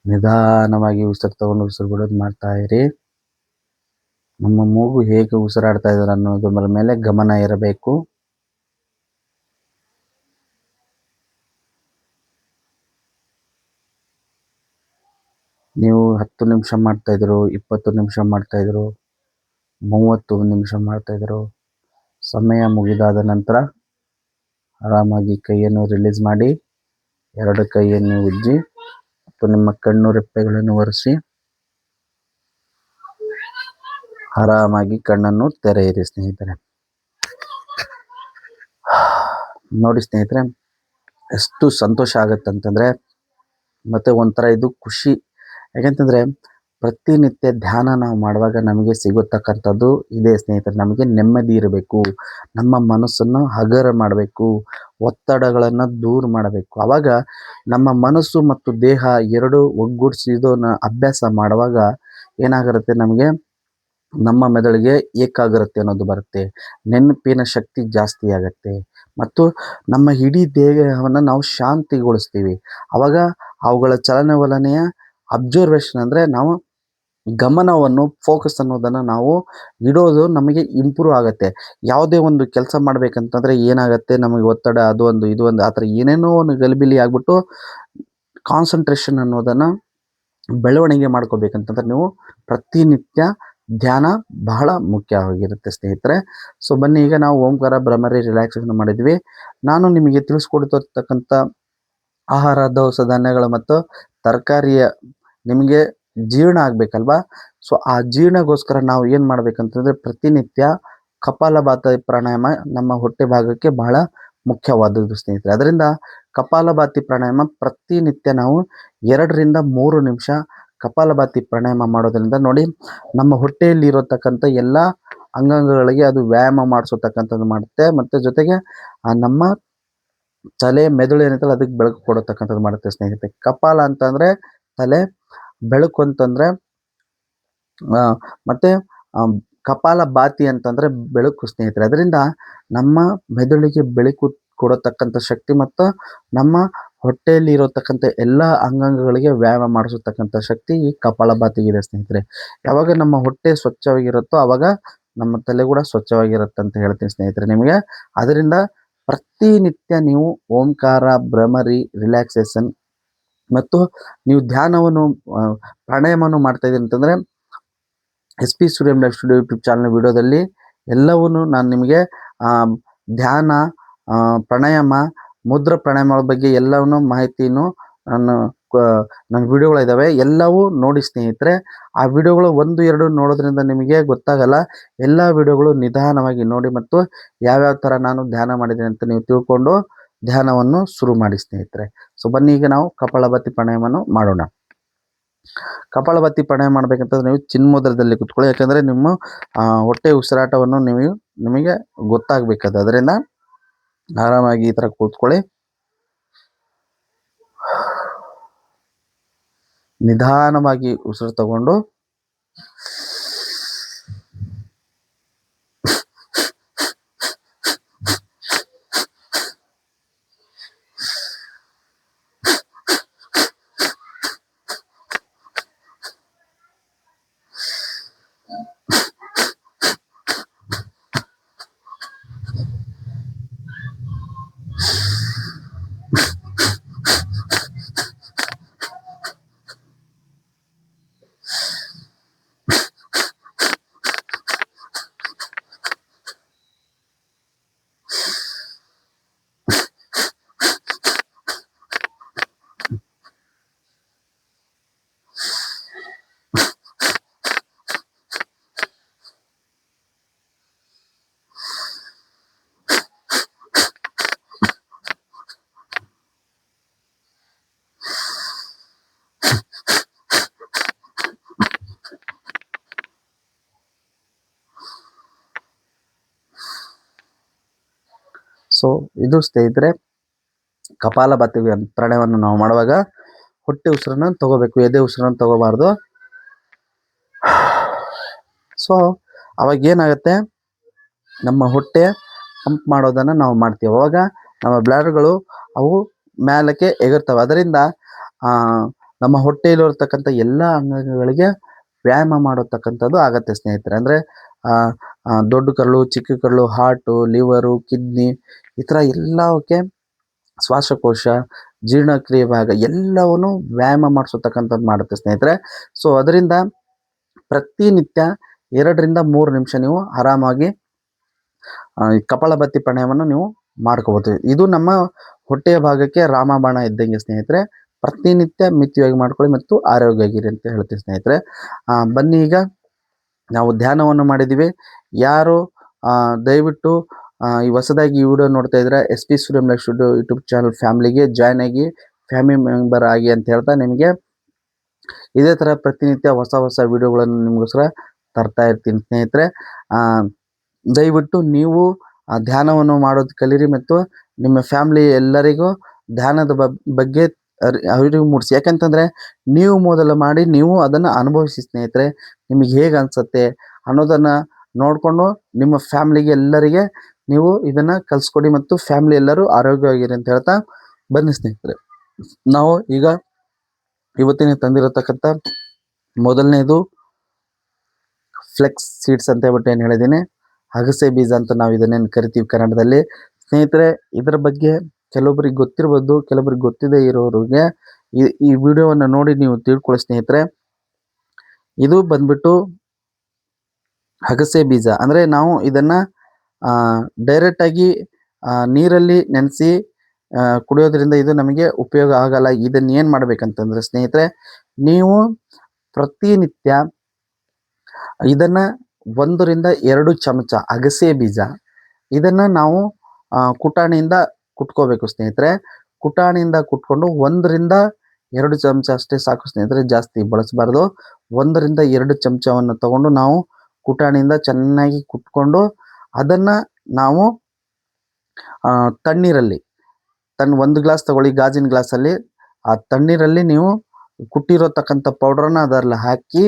Speaker 1: ನಿಧಾನವಾಗಿ ಉಸಿರು ತಗೊಂಡು ಉಸಿರು ಬಿಡೋದು ಮಾಡ್ತಾ ಇರಿ. ನಮ್ಮ ಮೂಗು ಹೇಗೆ ಉಸಿರಾಡ್ತಾ ಇದ್ದಾರೆ ಅನ್ನೋದ್ರ ಮೇಲೆ ಗಮನ ಇರಬೇಕು. ನೀವು 10 ನಿಮಿಷ ಮಾಡ್ತಾಯಿದ್ರು, 20 ನಿಮಿಷ ಮಾಡ್ತಾಯಿದ್ರು, 30 ನಿಮಿಷ ಮಾಡ್ತಾಯಿದ್ರು, ಸಮಯ ಮುಗಿದಾದ ನಂತರ ಆರಾಮಾಗಿ ಕೈಯನ್ನು ರಿಲೀಸ್ ಮಾಡಿ 2 ಕೈಯನ್ನು ಉಜ್ಜಿ ಮತ್ತು ನಿಮ್ಮ ಕಣ್ಣು ರೆಪ್ಪೆಗಳನ್ನು ಒರೆಸಿ ಆರಾಮಾಗಿ ಕಣ್ಣನ್ನು ತೆರೆಯಿರಿ ಸ್ನೇಹಿತರೆ. ನೋಡಿ ಸ್ನೇಹಿತರೆ, ಎಷ್ಟು ಸಂತೋಷ ಆಗುತ್ತಂತಂದರೆ, ಮತ್ತು ಒಂಥರ ಇದು ಖುಷಿ. ಯಾಕೆಂತಂದರೆ ಪ್ರತಿನಿತ್ಯ ಧ್ಯಾನ ನಾವು ಮಾಡುವಾಗ ನಮಗೆ ಸಿಗತಕ್ಕಂಥದ್ದು ಇದೇ ಸ್ನೇಹಿತರೆ. ನಮಗೆ ನೆಮ್ಮದಿ ಇರಬೇಕು, ನಮ್ಮ ಮನಸ್ಸನ್ನು ಹಗರ ಮಾಡಬೇಕು, ಒತ್ತಡಗಳನ್ನು ದೂರ ಮಾಡಬೇಕು. ಆವಾಗ ನಮ್ಮ ಮನಸ್ಸು ಮತ್ತು ದೇಹ ಎರಡು ಒಗ್ಗೂಡಿಸಿದನ್ನ ಅಭ್ಯಾಸ ಮಾಡುವಾಗ ಏನಾಗಿರುತ್ತೆ, ನಮಗೆ ನಮ್ಮ ಮೆದುಳಿಗೆ ಏಕಾಗ್ರತೆ ಅನ್ನೋದು ಬರುತ್ತೆ, ನೆನಪಿನ ಶಕ್ತಿ ಜಾಸ್ತಿ ಆಗುತ್ತೆ ಮತ್ತು ನಮ್ಮ ಇಡೀ ದೇಹವನ್ನು ನಾವು ಶಾಂತಿಗೊಳಿಸ್ತೀವಿ. ಆವಾಗ ಅವುಗಳ ಚಲನವಲನೆಯ ಅಬ್ಸರ್ವೇಷನ್ ಅಂದರೆ ನಾವು ಗಮನವನ್ನು ಫೋಕಸ್ ಅನ್ನೋದನ್ನು ನಾವು ಇಡೋದು ನಮಗೆ ಇಂಪ್ರೂವ್ ಆಗುತ್ತೆ. ಯಾವುದೇ ಒಂದು ಕೆಲಸ ಮಾಡಬೇಕಂತಂದರೆ ಏನಾಗುತ್ತೆ, ನಮಗೆ ಒತ್ತಡ, ಅದು ಒಂದು ಇದು ಒಂದು ಆ ಥರ ಏನೇನೋ ಒಂದು ಗಲಿಬಿಲಿ ಆಗಿಬಿಟ್ಟು ಕಾನ್ಸಂಟ್ರೇಷನ್ ಅನ್ನೋದನ್ನು ಬೆಳವಣಿಗೆ ಮಾಡ್ಕೋಬೇಕಂತಂದ್ರೆ ನೀವು ಪ್ರತಿನಿತ್ಯ ಧ್ಯಾನ ಬಹಳ ಮುಖ್ಯವಾಗಿರುತ್ತೆ ಸ್ನೇಹಿತರೆ. ಸೊ ಬನ್ನಿ, ಈಗ ನಾವು ಓಂಕಾರ ಭ್ರಮರಿ ರಿಲ್ಯಾಕ್ಸೇಷನ್ ಮಾಡಿದ್ವಿ. ನಾನು ನಿಮಗೆ ತಿಳಿಸ್ಕೊಡ್ತಿರ್ತಕ್ಕಂಥ ಆಹಾರ, ದವಸ ಧಾನ್ಯಗಳು ಮತ್ತು ತರಕಾರಿಯ ನಿಮಗೆ ಜೀರ್ಣ ಆಗಬೇಕಲ್ವಾ. ಸೊ ಆ ಜೀರ್ಣಗೋಸ್ಕರ ನಾವು ಏನು ಮಾಡಬೇಕಂತಂದರೆ ಪ್ರತಿನಿತ್ಯ ಕಪಾಲಭಾತಿ ಪ್ರಾಣಾಯಾಮ ನಮ್ಮ ಹೊಟ್ಟೆ ಭಾಗಕ್ಕೆ ಬಹಳ ಮುಖ್ಯವಾದದ್ದು ಸ್ನೇಹಿತರೆ. ಅದರಿಂದ ಕಪಾಲಭಾತಿ ಪ್ರಾಣಾಯಾಮ ಪ್ರತಿನಿತ್ಯ ನಾವು 2ರಿಂದ 3 ನಿಮಿಷ ಕಪಾಲಭಾತಿ ಪ್ರಾಣಾಯಾಮ ಮಾಡೋದ್ರಿಂದ ನೋಡಿ ನಮ್ಮ ಹೊಟ್ಟೆಯಲ್ಲಿ ಇರತಕ್ಕಂಥ ಎಲ್ಲ ಅಂಗಾಂಗಗಳಿಗೆ ಅದು ವ್ಯಾಯಾಮ ಮಾಡಿಸತಕ್ಕಂಥದ್ದು ಮಾಡುತ್ತೆ. ಮತ್ತು ಜೊತೆಗೆ ನಮ್ಮ ತಲೆ ಮೆದುಳು ಏನಿರ್ತಲ್ಲ ಅದಕ್ಕೆ ಬೆಳಕು ಕೊಡತಕ್ಕಂಥದ್ದು ಮಾಡುತ್ತೆ ಸ್ನೇಹಿತರೆ. ಕಪಾಲ ಅಂತಂದರೆ ತಲೆ, ಬೆಳಕು ಅಂತಂದರೆ ಮತ್ತು ಕಪಾಲ ಭಾತಿ ಅಂತಂದರೆ ಬೆಳಕು ಸ್ನೇಹಿತರೆ. ಅದರಿಂದ ನಮ್ಮ ಮೆದುಳಿಗೆ ಬೆಳಕು ಕೊಡತಕ್ಕಂಥ ಶಕ್ತಿ ಮತ್ತು ನಮ್ಮ ಹೊಟ್ಟೆಯಲ್ಲಿ ಇರತಕ್ಕಂಥ ಎಲ್ಲ ಅಂಗಾಂಗಗಳಿಗೆ ವ್ಯಾಯಾಮ ಮಾಡಿಸತಕ್ಕಂಥ ಶಕ್ತಿ ಈ ಕಪಾಲಭಾತಿಗಿದೆ ಸ್ನೇಹಿತರೆ. ಯಾವಾಗ ನಮ್ಮ ಹೊಟ್ಟೆ ಸ್ವಚ್ಛವಾಗಿರುತ್ತೋ ಆವಾಗ ನಮ್ಮ ತಲೆ ಕೂಡ ಸ್ವಚ್ಛವಾಗಿರುತ್ತೆ ಅಂತ ಹೇಳ್ತೀನಿ ಸ್ನೇಹಿತರೆ ನಿಮಗೆ. ಅದರಿಂದ ಪ್ರತಿನಿತ್ಯ ನೀವು ಓಂಕಾರ, ಭ್ರಮರಿ, ರಿಲ್ಯಾಕ್ಸೇಷನ್ ಮತ್ತು ನೀವು ಧ್ಯಾನವನ್ನು ಪ್ರಾಣಾಯಾಮವನ್ನು ಮಾಡ್ತಾ ಇದ್ದೀರಿ ಅಂತಂದರೆ SP Suryam life studio YouTube channel ವಿಡಿಯೋದಲ್ಲಿ ಎಲ್ಲವನ್ನೂ ನಾನು ನಿಮಗೆ ಧ್ಯಾನ, ಪ್ರಾಣಾಯಾಮ, ಮುದ್ರಾ ಪ್ರಾಣಾಯಾಮಗಳ ಬಗ್ಗೆ ಎಲ್ಲವನ್ನೂ ಮಾಹಿತಿಯನ್ನು ನನ್ನ ವಿಡಿಯೋಗಳಿದ್ದಾವೆ, ಎಲ್ಲವೂ ನೋಡಿ ಸ್ನೇಹಿತರೆ. ಆ ವಿಡಿಯೋಗಳು 1-2 ನೋಡೋದ್ರಿಂದ ನಿಮಗೆ ಗೊತ್ತಾಗಲ್ಲ. ಎಲ್ಲ ವಿಡಿಯೋಗಳು ನಿಧಾನವಾಗಿ ನೋಡಿ ಮತ್ತು ಯಾವ್ಯಾವ ಥರ ನಾನು ಧ್ಯಾನ ಮಾಡಿದ್ದೀನಿ ಅಂತ ನೀವು ತಿಳ್ಕೊಂಡು ಧ್ಯಾನವನ್ನು ಶುರು ಮಾಡಿ ಸ್ನೇಹಿತರೆ. ಸೊ ಬನ್ನಿ ಈಗ ನಾವು ಕಪಾಲಭಾತಿ ಪ್ರಾಣಾಯಾಮವನ್ನು ಮಾಡೋಣ. ಕಪಾಲಭಾತಿ ಪ್ರಾಣಾಯಾಮ ಮಾಡಬೇಕಂತಂದ್ರೆ ನೀವು ಚಿನ್ಮುದ್ರದಲ್ಲಿ ಕೂತ್ಕೊಳ್ಳಿ. ಯಾಕಂದರೆ ನಿಮ್ಮ ಹೊಟ್ಟೆ ಉಸಿರಾಟವನ್ನು ನಿಮಗೆ ಗೊತ್ತಾಗಬೇಕದು. ಅದರಿಂದ ಆರಾಮಾಗಿ ಈ ಥರ ಕೂತ್ಕೊಳ್ಳಿ. ನಿಧಾನವಾಗಿ ಉಸಿರು ತಗೊಂಡು ಸೊ ಇದು ಸ್ನೇಹಿತರೆ ಕಪಾಲಭಾತಿ ಪ್ರಾಣಾಯಾಮವನ್ನು ನಾವು ಮಾಡುವಾಗ ಹೊಟ್ಟೆ ಉಸಿರನ್ನು ತಗೋಬೇಕು, ಎದೆ ಉಸಿರನ್ನು ತಗೋಬಾರ್ದು. ಸೊ ಅವಾಗ ಏನಾಗುತ್ತೆ, ನಮ್ಮ ಹೊಟ್ಟೆ ಪಂಪ್ ಮಾಡೋದನ್ನು ನಾವು ಮಾಡ್ತೀವಿ. ಅವಾಗ ನಮ್ಮ ಬ್ಲಾಡರ್ಗಳು ಅವು ಮೇಲಕ್ಕೆ ಎಗರ್ತವೆ. ಅದರಿಂದ ನಮ್ಮ ಹೊಟ್ಟೆಯಲ್ಲಿರ್ತಕ್ಕಂಥ ಎಲ್ಲ ಅಂಗಾಂಗಗಳಿಗೆ ವ್ಯಾಯಾಮ ಮಾಡತಕ್ಕಂಥದ್ದು ಆಗತ್ತೆ ಸ್ನೇಹಿತರೆ. ಅಂದರೆ ದೊಡ್ಡ ಕರಳು, ಚಿಕ್ಕ ಕರಳು, ಹಾರ್ಟು, ಲಿವರು, ಕಿಡ್ನಿ, ಈ ಥರ ಎಲ್ಲವಕ್ಕೆ ಶ್ವಾಸಕೋಶ, ಜೀರ್ಣಕ್ರಿಯೆ ಭಾಗ ಎಲ್ಲವನ್ನು ವ್ಯಾಯಾಮ ಮಾಡಿಸತಕ್ಕಂಥದ್ದು ಮಾಡುತ್ತೆ ಸ್ನೇಹಿತರೆ. ಸೊ ಅದರಿಂದ ಪ್ರತಿನಿತ್ಯ 2ರಿಂದ 3 ನಿಮಿಷ ನೀವು ಆರಾಮಾಗಿ ಕಪಾಲಭಾತಿ ಪ್ರಾಣಾಯಾಮವನ್ನು ನೀವು ಮಾಡ್ಕೋಬೋದು. ಇದು ನಮ್ಮ ಹೊಟ್ಟೆಯ ಭಾಗಕ್ಕೆ ರಾಮಬಾಣ ಇದ್ದಂಗೆ ಸ್ನೇಹಿತರೆ. ಪ್ರತಿನಿತ್ಯ ಮಿತವಾಗಿ ಮಾಡ್ಕೊಳ್ಳಿ ಮತ್ತು ಆರೋಗ್ಯವಾಗಿರಿ ಅಂತ ಹೇಳ್ತೀವಿ ಸ್ನೇಹಿತರೆ. ಬನ್ನಿ ಈಗ ನಾವು ಧ್ಯಾನವನ್ನು ಮಾಡಿದ್ದೀವಿ. ಯಾರು ದಯವಿಟ್ಟು ಈ ಹೊಸದಾಗಿ ಈ ವಿಡಿಯೋ ನೋಡ್ತಾ ಇದ್ರೆ SP Suryam life studio YouTube channel ಫ್ಯಾಮಿಲಿಗೆ ಜಾಯ್ನ್ ಆಗಿ ಫ್ಯಾಮಿಲಿ ಮೆಂಬರ್ ಆಗಿ ಅಂತ ಹೇಳ್ತಾ ನಿಮಗೆ ಇದೇ ಥರ ಪ್ರತಿನಿತ್ಯ ಹೊಸ ವಿಡಿಯೋಗಳನ್ನು ನಿಮಗೋಸ್ಕರ ತರ್ತಾ ಇರ್ತೀನಿ ಸ್ನೇಹಿತರೆ. ದಯವಿಟ್ಟು ನೀವು ಧ್ಯಾನವನ್ನು ಮಾಡೋದು ಕಲೀರಿ ಮತ್ತು ನಿಮ್ಮ ಫ್ಯಾಮಿಲಿ ಎಲ್ಲರಿಗೂ ಧ್ಯಾನದ ಬಗ್ಗೆ ಅರಿವು ಮೂಡಿಸಿ. ಯಾಕಂತಂದರೆ ನೀವು ಮೊದಲು ಮಾಡಿ ನೀವು ಅದನ್ನು ಅನುಭವಿಸಿ ಸ್ನೇಹಿತರೆ. ನಿಮಗೆ ಹೇಗೆ ಅನಿಸುತ್ತೆ ಅನ್ನೋದನ್ನು ನೋಡಿಕೊಂಡು ನಿಮ್ಮ ಫ್ಯಾಮಿಲಿಗೆ ಎಲ್ಲರಿಗೆ ನೀವು ಇದನ್ನು ಕಲಿಸ್ಕೊಡಿ ಮತ್ತು ಫ್ಯಾಮಿಲಿ ಎಲ್ಲರೂ ಆರೋಗ್ಯವಾಗಿರಿ ಅಂತ ಹೇಳ್ತಾ ಬನ್ನಿ ಸ್ನೇಹಿತರೆ. ನಾವು ಈಗ ಇವತ್ತಿನ ತಂದಿರತಕ್ಕಂಥ ಮೊದಲನೇದು ಫ್ಲೆಕ್ಸ್ ಸೀಡ್ಸ್ ಅಂತ ಹೇಳ್ಬಿಟ್ಟು ಏನು ಹೇಳಿದ್ದೀನಿ, ಅಗಸೆ ಬೀಜ ಅಂತ ನಾವು ಇದನ್ನೇನು ಕರಿತೀವಿ ಕನ್ನಡದಲ್ಲಿ ಸ್ನೇಹಿತರೆ. ಇದರ ಬಗ್ಗೆ ಕೆಲವೊಬ್ಬರಿಗೆ ಗೊತ್ತಿರ್ಬೋದು, ಕೆಲವೊಬ್ಬರಿಗೆ ಗೊತ್ತಿದೆ ಇರೋರಿಗೆ ಈ ವಿಡಿಯೋವನ್ನು ನೋಡಿ ನೀವು ತಿಳ್ಕೊಳ್ಳಿ ಸ್ನೇಹಿತರೆ. ಇದು ಬಂದ್ಬಿಟ್ಟು ಅಗಸೆ ಬೀಜ. ಅಂದರೆ ನಾವು ಇದನ್ನು ಡೈರೆಕ್ಟಾಗಿ ನೀರಲ್ಲಿ ನೆನೆಸಿ ಕುಡಿಯೋದ್ರಿಂದ ಇದು ನಮಗೆ ಉಪಯೋಗ ಆಗಲ್ಲ. ಇದನ್ನು ಏನು ಮಾಡಬೇಕಂತಂದರೆ ಸ್ನೇಹಿತರೆ, ನೀವು ಪ್ರತಿನಿತ್ಯ ಇದನ್ನು 1ರಿಂದ 2 ಚಮಚ ಅಗಸೆ ಬೀಜ ಇದನ್ನು ನಾವು ಕುಟಾಣಿಯಿಂದ ಕುಟ್ಕೋಬೇಕು ಸ್ನೇಹಿತರೆ. ಕುಟಾಣಿಯಿಂದ ಕುಟ್ಕೊಂಡು 1 ರಿಂದ 2 ಚಮಚ ಅಷ್ಟೇ ಸಾಕು ಸ್ನೇಹಿತರೆ, ಜಾಸ್ತಿ ಬಳಸಬಾರ್ದು. 1 ರಿಂದ 2 ಚಮಚವನ್ನು ತಗೊಂಡು ನಾವು ಕುಟಾಣಿಯಿಂದ ಚೆನ್ನಾಗಿ ಕುಟ್ಕೊಂಡು ಅದನ್ನು ನಾವು ತಣ್ಣೀರಲ್ಲಿ 1 ಗ್ಲಾಸ್ ತಗೊಳ್ಳಿ, ಗಾಜಿನ ಗ್ಲಾಸಲ್ಲಿ. ಆ ತಣ್ಣೀರಲ್ಲಿ ನೀವು ಕುಟ್ಟಿರತಕ್ಕಂಥ ಪೌಡ್ರನ್ನ ಅದರಲ್ಲಿ ಹಾಕಿ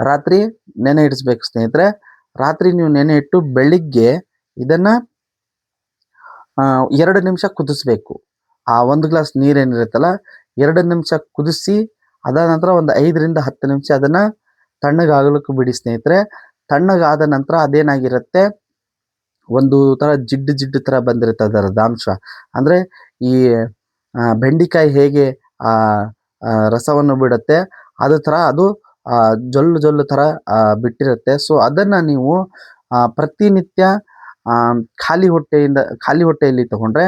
Speaker 1: ರಾತ್ರಿ ನೆನೆ ಇಡಿಸ್ಬೇಕು ಸ್ನೇಹಿತರೆ. ರಾತ್ರಿ ನೀವು ನೆನೆ ಇಟ್ಟು ಬೆಳಿಗ್ಗೆ ಇದನ್ನು 2 ನಿಮಿಷ ಕುದಿಸ್ಬೇಕು. ಆ 1 ಗ್ಲಾಸ್ ನೀರೇನಿರುತ್ತಲ್ಲ 2 ನಿಮಿಷ ಕುದಿಸಿ ಅದಾದ ನಂತರ ಒಂದು 5 ರಿಂದ 10 ನಿಮಿಷ ಅದನ್ನು ತಣ್ಣಗಾಗಲಿಕ್ಕೆ ಬಿಡಿ ಸ್ನೇಹಿತರೆ. ತಣ್ಣಗಾದ ನಂತರ ಅದೇನಾಗಿರುತ್ತೆ, ಒಂದು ಥರ ಜಿಡ್ಡು ಥರ ಬಂದಿರುತ್ತೆ ಅದರದ್ದು ಅಂಶ. ಅಂದರೆ ಈ ಬೆಂಡೆಕಾಯಿ ಹೇಗೆ ರಸವನ್ನು ಬಿಡುತ್ತೆ ಅದೇ ಥರ ಅದು ಜೊಲ್ಲು ಥರ ಬಿಟ್ಟಿರುತ್ತೆ. ಸೊ ಅದನ್ನು ನೀವು ಪ್ರತಿನಿತ್ಯ ಖಾಲಿ ಹೊಟ್ಟೆಯಲ್ಲಿ ತಗೊಂಡ್ರೆ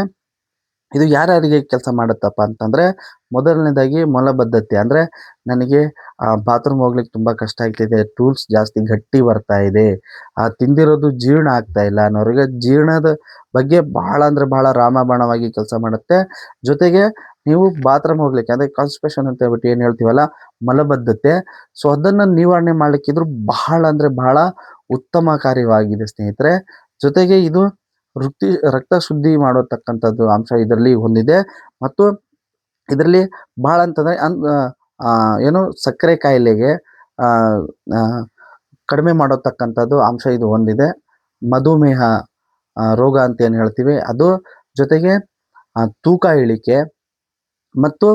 Speaker 1: ಇದು ಯಾರ್ಯಾರಿಗೆ ಕೆಲಸ ಮಾಡುತ್ತಪ್ಪ ಅಂತಂದರೆ, ಮೊದಲನೇದಾಗಿ ಮಲಬದ್ಧತೆ, ಅಂದರೆ ನನಗೆ ಬಾತ್ರೂಮ್ ಹೋಗ್ಲಿಕ್ಕೆ ತುಂಬ ಕಷ್ಟ ಆಗ್ತಿದೆ, ಟೂಲ್ಸ್ ಜಾಸ್ತಿ ಗಟ್ಟಿ ಬರ್ತಾ ಇದೆ, ತಿಂದಿರೋದು ಜೀರ್ಣ ಆಗ್ತಾ ಇಲ್ಲ ಅನ್ನೋರಿಗೆ ಜೀರ್ಣದ ಬಗ್ಗೆ ಬಹಳ ಅಂದರೆ ಬಹಳ ರಾಮಬಾಣವಾಗಿ ಕೆಲಸ ಮಾಡುತ್ತೆ. ಜೊತೆಗೆ ನೀವು ಬಾತ್ರೂಮ್ ಹೋಗ್ಲಿಕ್ಕೆ ಅಂದರೆ ಕಾನ್ಸ್ಟಿಪೇಷನ್ ಅಂತ ಹೇಳ್ಬಿಟ್ಟು ಏನು ಹೇಳ್ತೀವಲ್ಲ, ಮಲಬದ್ಧತೆ, ಸೊ ಅದನ್ನು ನಿವಾರಣೆ ಮಾಡಲಿಕ್ಕಿದ್ರು ಬಹಳ ಅಂದರೆ ಬಹಳ ಉತ್ತಮಕಾರಿಯಾಗಿದೆ ಸ್ನೇಹಿತರೆ. ಜೊತೆಗೆ ಇದು ರಕ್ತ ಶುದ್ಧಿ ಮಾಡತಕ್ಕಂಥದ್ದು ಅಂಶ ಇದರಲ್ಲಿ ಹೊಂದಿದೆ. ಮತ್ತು ಇದರಲ್ಲಿ ಬಹಳ ಅಂತಂದರೆ ಏನು ಸಕ್ಕರೆ ಕಾಯಿಲೆಗೆ ಕಡಿಮೆ ಮಾಡತಕ್ಕಂಥದ್ದು ಅಂಶ ಇದು ಹೊಂದಿದೆ. ಮಧುಮೇಹ ರೋಗ ಅಂತ ಏನು ಹೇಳ್ತೀವಿ ಅದು, ಜೊತೆಗೆ ತೂಕ ಇಳಿಕೆ ಮತ್ತು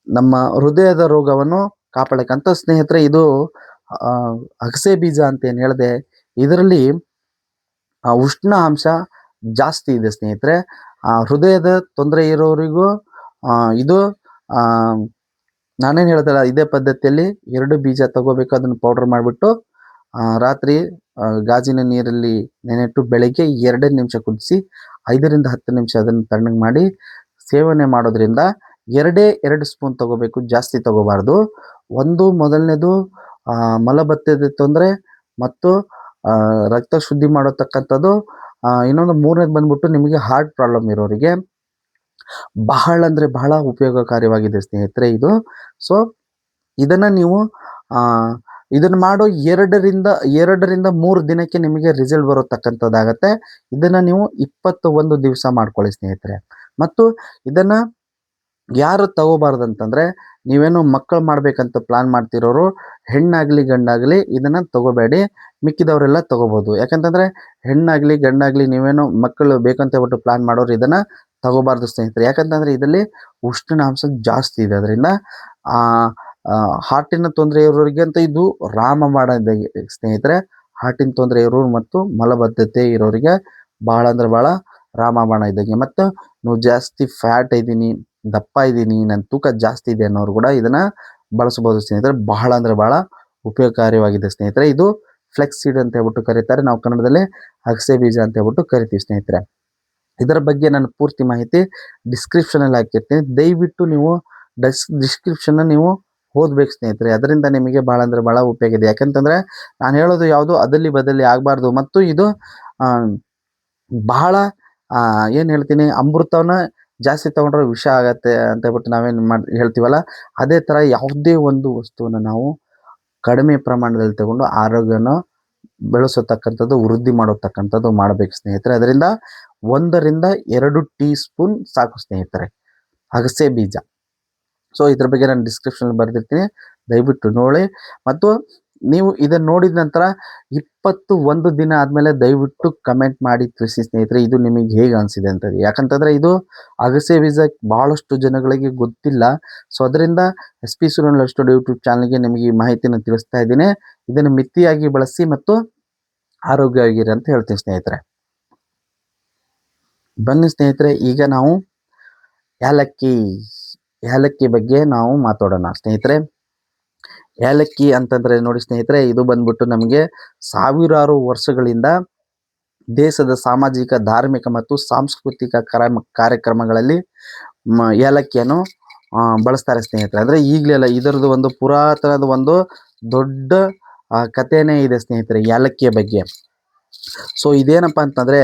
Speaker 1: ನಮ್ಮ ಹೃದಯದ ರೋಗವನ್ನು ಕಾಪಾಡಕ್ಕಂತ ಸ್ನೇಹಿತರೆ. ಇದು ಅಗಸೆ ಬೀಜ ಅಂತ ಏನು ಹೇಳಿದೆ, ಇದರಲ್ಲಿ ಉಷ್ಣ ಅಂಶ ಜಾಸ್ತಿ ಇದೆ ಸ್ನೇಹಿತರೆ. ಹೃದಯದ ತೊಂದರೆ ಇರೋರಿಗೂ ಇದು ನಾನೇನು ಹೇಳ್ದಲ್ಲ ಇದೇ ಪದ್ಧತಿಯಲ್ಲಿ 2 ಬೀಜ ತಗೋಬೇಕು, ಅದನ್ನು ಪೌಡ್ರ್ ಮಾಡಿಬಿಟ್ಟು ರಾತ್ರಿ ಗಾಜಿನ ನೀರಲ್ಲಿ ನೆನೆಟ್ಟು ಬೆಳಗ್ಗೆ 2 ನಿಮಿಷ ಕುದಿಸಿ 5 ರಿಂದ 10 ನಿಮಿಷ ಅದನ್ನು ತಣ್ಣಗೆ ಮಾಡಿ ಸೇವನೆ ಮಾಡೋದ್ರಿಂದ 2 ಸ್ಪೂನ್ ತಗೋಬೇಕು, ಜಾಸ್ತಿ ತಗೋಬಾರ್ದು. ಮೊದಲನೇದು ಮಲಬದ್ಧತೆ ತೊಂದರೆ ಮತ್ತು ರಕ್ತ ಶುದ್ಧಿ ಮಾಡತಕ್ಕಂಥದ್ದು. ಇನ್ನೊಂದು 3ನೇದು ಬಂದ್ಬಿಟ್ಟು ನಿಮಗೆ ಹಾರ್ಟ್ ಪ್ರಾಬ್ಲಮ್ ಇರೋರಿಗೆ ಬಹಳ ಅಂದರೆ ಬಹಳ ಉಪಯೋಗಕಾರಿಯಾಗಿದೆ ಸ್ನೇಹಿತರೆ ಇದು. ಸೊ ಇದನ್ನು ನೀವು ಇದನ್ನು ಮಾಡೋ 2 ರಿಂದ 3 ದಿನಕ್ಕೆ ನಿಮಗೆ ರಿಸಲ್ಟ್ ಬರತಕ್ಕಂಥದ್ದಾಗತ್ತೆ. ಇದನ್ನು ನೀವು 21 ದಿವಸ ಮಾಡ್ಕೊಳ್ಳಿ ಸ್ನೇಹಿತರೆ. ಮತ್ತು ಇದನ್ನು ಯಾರು ತಗೋಬಾರ್ದಂತಂದರೆ, ನೀವೇನು ಮಕ್ಕಳು ಮಾಡಬೇಕಂತ ಪ್ಲಾನ್ ಮಾಡ್ತಿರೋರು ಹೆಣ್ಣಾಗಲಿ ಗಂಡಾಗಲಿ ಇದನ್ನು ತಗೋಬೇಡಿ, ಮಿಕ್ಕಿದವರೆಲ್ಲ ತಗೋಬೋದು. ಯಾಕಂತಂದರೆ ಹೆಣ್ಣಾಗಲಿ ಗಂಡಾಗಲಿ ನೀವೇನು ಮಕ್ಕಳು ಬೇಕಂತ ಹೇಳ್ಬಿಟ್ಟು ಪ್ಲಾನ್ ಮಾಡೋರು ಇದನ್ನು ತಗೋಬಾರ್ದು ಸ್ನೇಹಿತರೆ. ಯಾಕಂತಂದರೆ ಇದರಲ್ಲಿ ಉಷ್ಣಾಂಶ ಜಾಸ್ತಿ ಇದೆ. ಅದರಿಂದ ಹಾರ್ಟಿನ ತೊಂದರೆ ಇರೋರಿಗೆ ಅಂತ ಇದು ರಾಮಬಾಣ ಸ್ನೇಹಿತರೆ. ಹಾರ್ಟಿನ ತೊಂದರೆ ಇರೋರು ಮತ್ತು ಮಲಬದ್ಧತೆ ಇರೋರಿಗೆ ಭಾಳ ಅಂದರೆ ಭಾಳ ರಾಮಬಾಣ ಇದ್ದಂಗೆ. ಮತ್ತು ನಾವು ಜಾಸ್ತಿ ಫ್ಯಾಟ್ ಇದ್ದೀನಿ, ದಪ್ಪ ಇದ್ದೀನಿ, ನನ್ನ ತೂಕ ಜಾಸ್ತಿ ಇದೆ ಅನ್ನೋರು ಕೂಡ ಇದನ್ನು ಬಳಸ್ಬೋದು ಸ್ನೇಹಿತರೆ. ಬಹಳ ಅಂದರೆ ಭಾಳ ಉಪಯೋಗಕಾರಿಯಾಗಿದೆ ಸ್ನೇಹಿತರೆ. ಇದು ಫ್ಲೆಕ್ಸ್ ಸೀಡ್ ಅಂತ ಹೇಳ್ಬಿಟ್ಟು ಕರೀತಾರೆ, ನಾವು ಕನ್ನಡದಲ್ಲಿ ಅಗಸೆ ಬೀಜ ಅಂತ ಹೇಳ್ಬಿಟ್ಟು ಕರಿತೀವಿ ಸ್ನೇಹಿತರೆ. ಇದರ ಬಗ್ಗೆ ನಾನು ಪೂರ್ತಿ ಮಾಹಿತಿ ಡಿಸ್ಕ್ರಿಪ್ಷನಲ್ಲಿ ಹಾಕಿರ್ತೀನಿ, ದಯವಿಟ್ಟು ನೀವು ಡಿಸ್ಕ್ರಿಪ್ಷನ್ನ ನೀವು ಓದ್ಬೇಕು ಸ್ನೇಹಿತರೆ. ಅದರಿಂದ ನಿಮಗೆ ಭಾಳ ಅಂದರೆ ಭಾಳ ಉಪಯೋಗ ಇದೆ. ಯಾಕಂತಂದರೆ ನಾನು ಹೇಳೋದು ಯಾವುದು ಅದಲ್ಲಿ ಬದಲಿ ಆಗಬಾರ್ದು. ಮತ್ತು ಇದು ಬಹಳ ಏನು ಹೇಳ್ತೀನಿ, ಅಮೃತವನ್ನ ಜಾಸ್ತಿ ತೊಗೊಂಡ್ರೆ ವಿಷ ಆಗತ್ತೆ ಅಂತ ಹೇಳ್ಬಿಟ್ಟು ನಾವೇನು ಹೇಳ್ತೀವಲ್ಲ, ಅದೇ ಥರ ಯಾವುದೇ ಒಂದು ವಸ್ತುವನ್ನು ನಾವು ಕಡಿಮೆ ಪ್ರಮಾಣದಲ್ಲಿ ತಗೊಂಡು ಆರೋಗ್ಯನ ಬೆಳೆಸತಕ್ಕಂಥದ್ದು, ವೃದ್ಧಿ ಮಾಡತಕ್ಕಂಥದ್ದು ಮಾಡಬೇಕು ಸ್ನೇಹಿತರೆ. ಅದರಿಂದ 1 ರಿಂದ 2 ಟೀ ಸ್ಪೂನ್ ಸಾಕು ಸ್ನೇಹಿತರೆ ಅಗಸೆ ಬೀಜ. ಸೊ ಇದ್ರ ಬಗ್ಗೆ ನಾನು ಡಿಸ್ಕ್ರಿಪ್ಷನಲ್ಲಿ ಬರೆದಿರ್ತೀನಿ, ದಯವಿಟ್ಟು ನೋಡಿ. ಮತ್ತು ನೀವು ಇದನ್ನು ನೋಡಿದ ನಂತರ 21 ದಿನ ಆದಮೇಲೆ ದಯವಿಟ್ಟು ಕಮೆಂಟ್ ಮಾಡಿ ತಿಳಿಸಿ ಸ್ನೇಹಿತರೆ, ಇದು ನಿಮಗೆ ಹೇಗೆ ಅನಿಸಿದೆ ಅಂತ. ಯಾಕಂತಂದರೆ ಇದು ಅಗಸೆ ಬೀಜ ಭಾಳಷ್ಟು ಜನಗಳಿಗೆ ಗೊತ್ತಿಲ್ಲ. ಸೊ ಅದರಿಂದ SP Sunil life studio YouTube ಚಾನಲ್ಗೆ ನಿಮಗೆ ಈ ಮಾಹಿತಿಯನ್ನು ತಿಳಿಸ್ತಾ ಇದ್ದೀನಿ. ಇದನ್ನು ಮಿತಿಯಾಗಿ ಬಳಸಿ ಮತ್ತು ಆರೋಗ್ಯವಾಗಿರಿ ಅಂತ ಹೇಳ್ತೀನಿ ಸ್ನೇಹಿತರೆ. ಬನ್ನಿ ಸ್ನೇಹಿತರೆ, ಈಗ ನಾವು ಏಲಕ್ಕಿ ಬಗ್ಗೆ ನಾವು ಮಾತಾಡೋಣ ಸ್ನೇಹಿತರೆ. ಏಲಕ್ಕಿ ಅಂತಂದರೆ ನೋಡಿ ಸ್ನೇಹಿತರೆ, ಇದು ಬಂದ್ಬಿಟ್ಟು ನಮಗೆ ಸಾವಿರಾರು ವರ್ಷಗಳಿಂದ ದೇಶದ ಸಾಮಾಜಿಕ, ಧಾರ್ಮಿಕ ಮತ್ತು ಸಾಂಸ್ಕೃತಿಕ ಕಾರ್ಯಕ್ರಮಗಳಲ್ಲಿ ಏಲಕ್ಕಿಯನ್ನು ಬಳಸ್ತಾರೆ ಸ್ನೇಹಿತರೆ. ಅಂದರೆ ಈಗಲೆಲ್ಲ ಇದರದ್ದು ಒಂದು ಪುರಾತನದ ಒಂದು ದೊಡ್ಡ ಕಥೆನೇ ಇದೆ ಸ್ನೇಹಿತರೆ ಏಲಕ್ಕಿಯ ಬಗ್ಗೆ. ಸೊ ಇದೇನಪ್ಪ ಅಂತಂದರೆ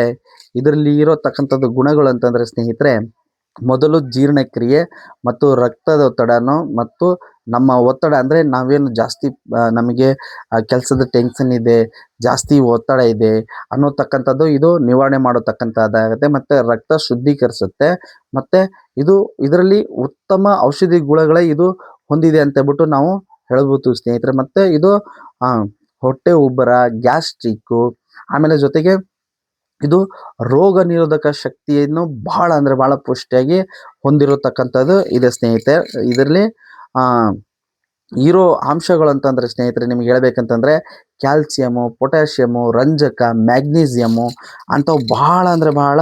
Speaker 1: ಇದರಲ್ಲಿ ಇರೋತಕ್ಕಂಥದ್ದು ಗುಣಗಳು ಅಂತಂದರೆ ಸ್ನೇಹಿತರೆ, ಮೊದಲು ಜೀರ್ಣಕ್ರಿಯೆ ಮತ್ತು ರಕ್ತದ ಒತ್ತಡನು ಮತ್ತು ನಮ್ಮ ಒತ್ತಡ ಅಂದರೆ ನಾವೇನು ಜಾಸ್ತಿ ನಮಗೆ ಕೆಲಸದ ಟೆನ್ಷನ್ ಇದೆ, ಜಾಸ್ತಿ ಒತ್ತಡ ಇದೆ ಅನ್ನೋತಕ್ಕಂಥದ್ದು ಇದು ನಿವಾರಣೆ ಮಾಡತಕ್ಕಂಥದ್ದಾಗುತ್ತೆ. ಮತ್ತು ರಕ್ತ ಶುದ್ಧೀಕರಿಸುತ್ತೆ. ಮತ್ತು ಇದರಲ್ಲಿ ಉತ್ತಮ ಔಷಧಿ ಗುಣಗಳೇ ಇದು ಹೊಂದಿದೆ ಅಂತ ಹೇಳ್ಬಿಟ್ಟು ನಾವು ಹೇಳ್ಬೋದು ಸ್ನೇಹಿತರೆ. ಮತ್ತು ಇದು ಹೊಟ್ಟೆ ಉಬ್ಬರ, ಗ್ಯಾಸ್ಟ್ರಿಕ್ಕು, ಆಮೇಲೆ ಜೊತೆಗೆ ಇದು ರೋಗ ನಿರೋಧಕ ಶಕ್ತಿಯನ್ನು ಬಹಳ ಅಂದರೆ ಬಹಳ ಪುಷ್ಟಿಯಾಗಿ ಹೊಂದಿರತಕ್ಕಂಥದ್ದು ಇದೆ ಸ್ನೇಹಿತರೆ. ಇದರಲ್ಲಿ ಇರೋ ಅಂಶಗಳು ಅಂತಂದರೆ ಸ್ನೇಹಿತರೆ, ನಿಮ್ಗೆ ಹೇಳ್ಬೇಕಂತಂದರೆ ಕ್ಯಾಲ್ಸಿಯಮು, ಪೊಟ್ಯಾಷಿಯಮು, ರಂಜಕ, ಮ್ಯಾಗ್ನೀಸಿಯಮು ಅಂಥವು ಬಹಳ ಅಂದರೆ ಬಹಳ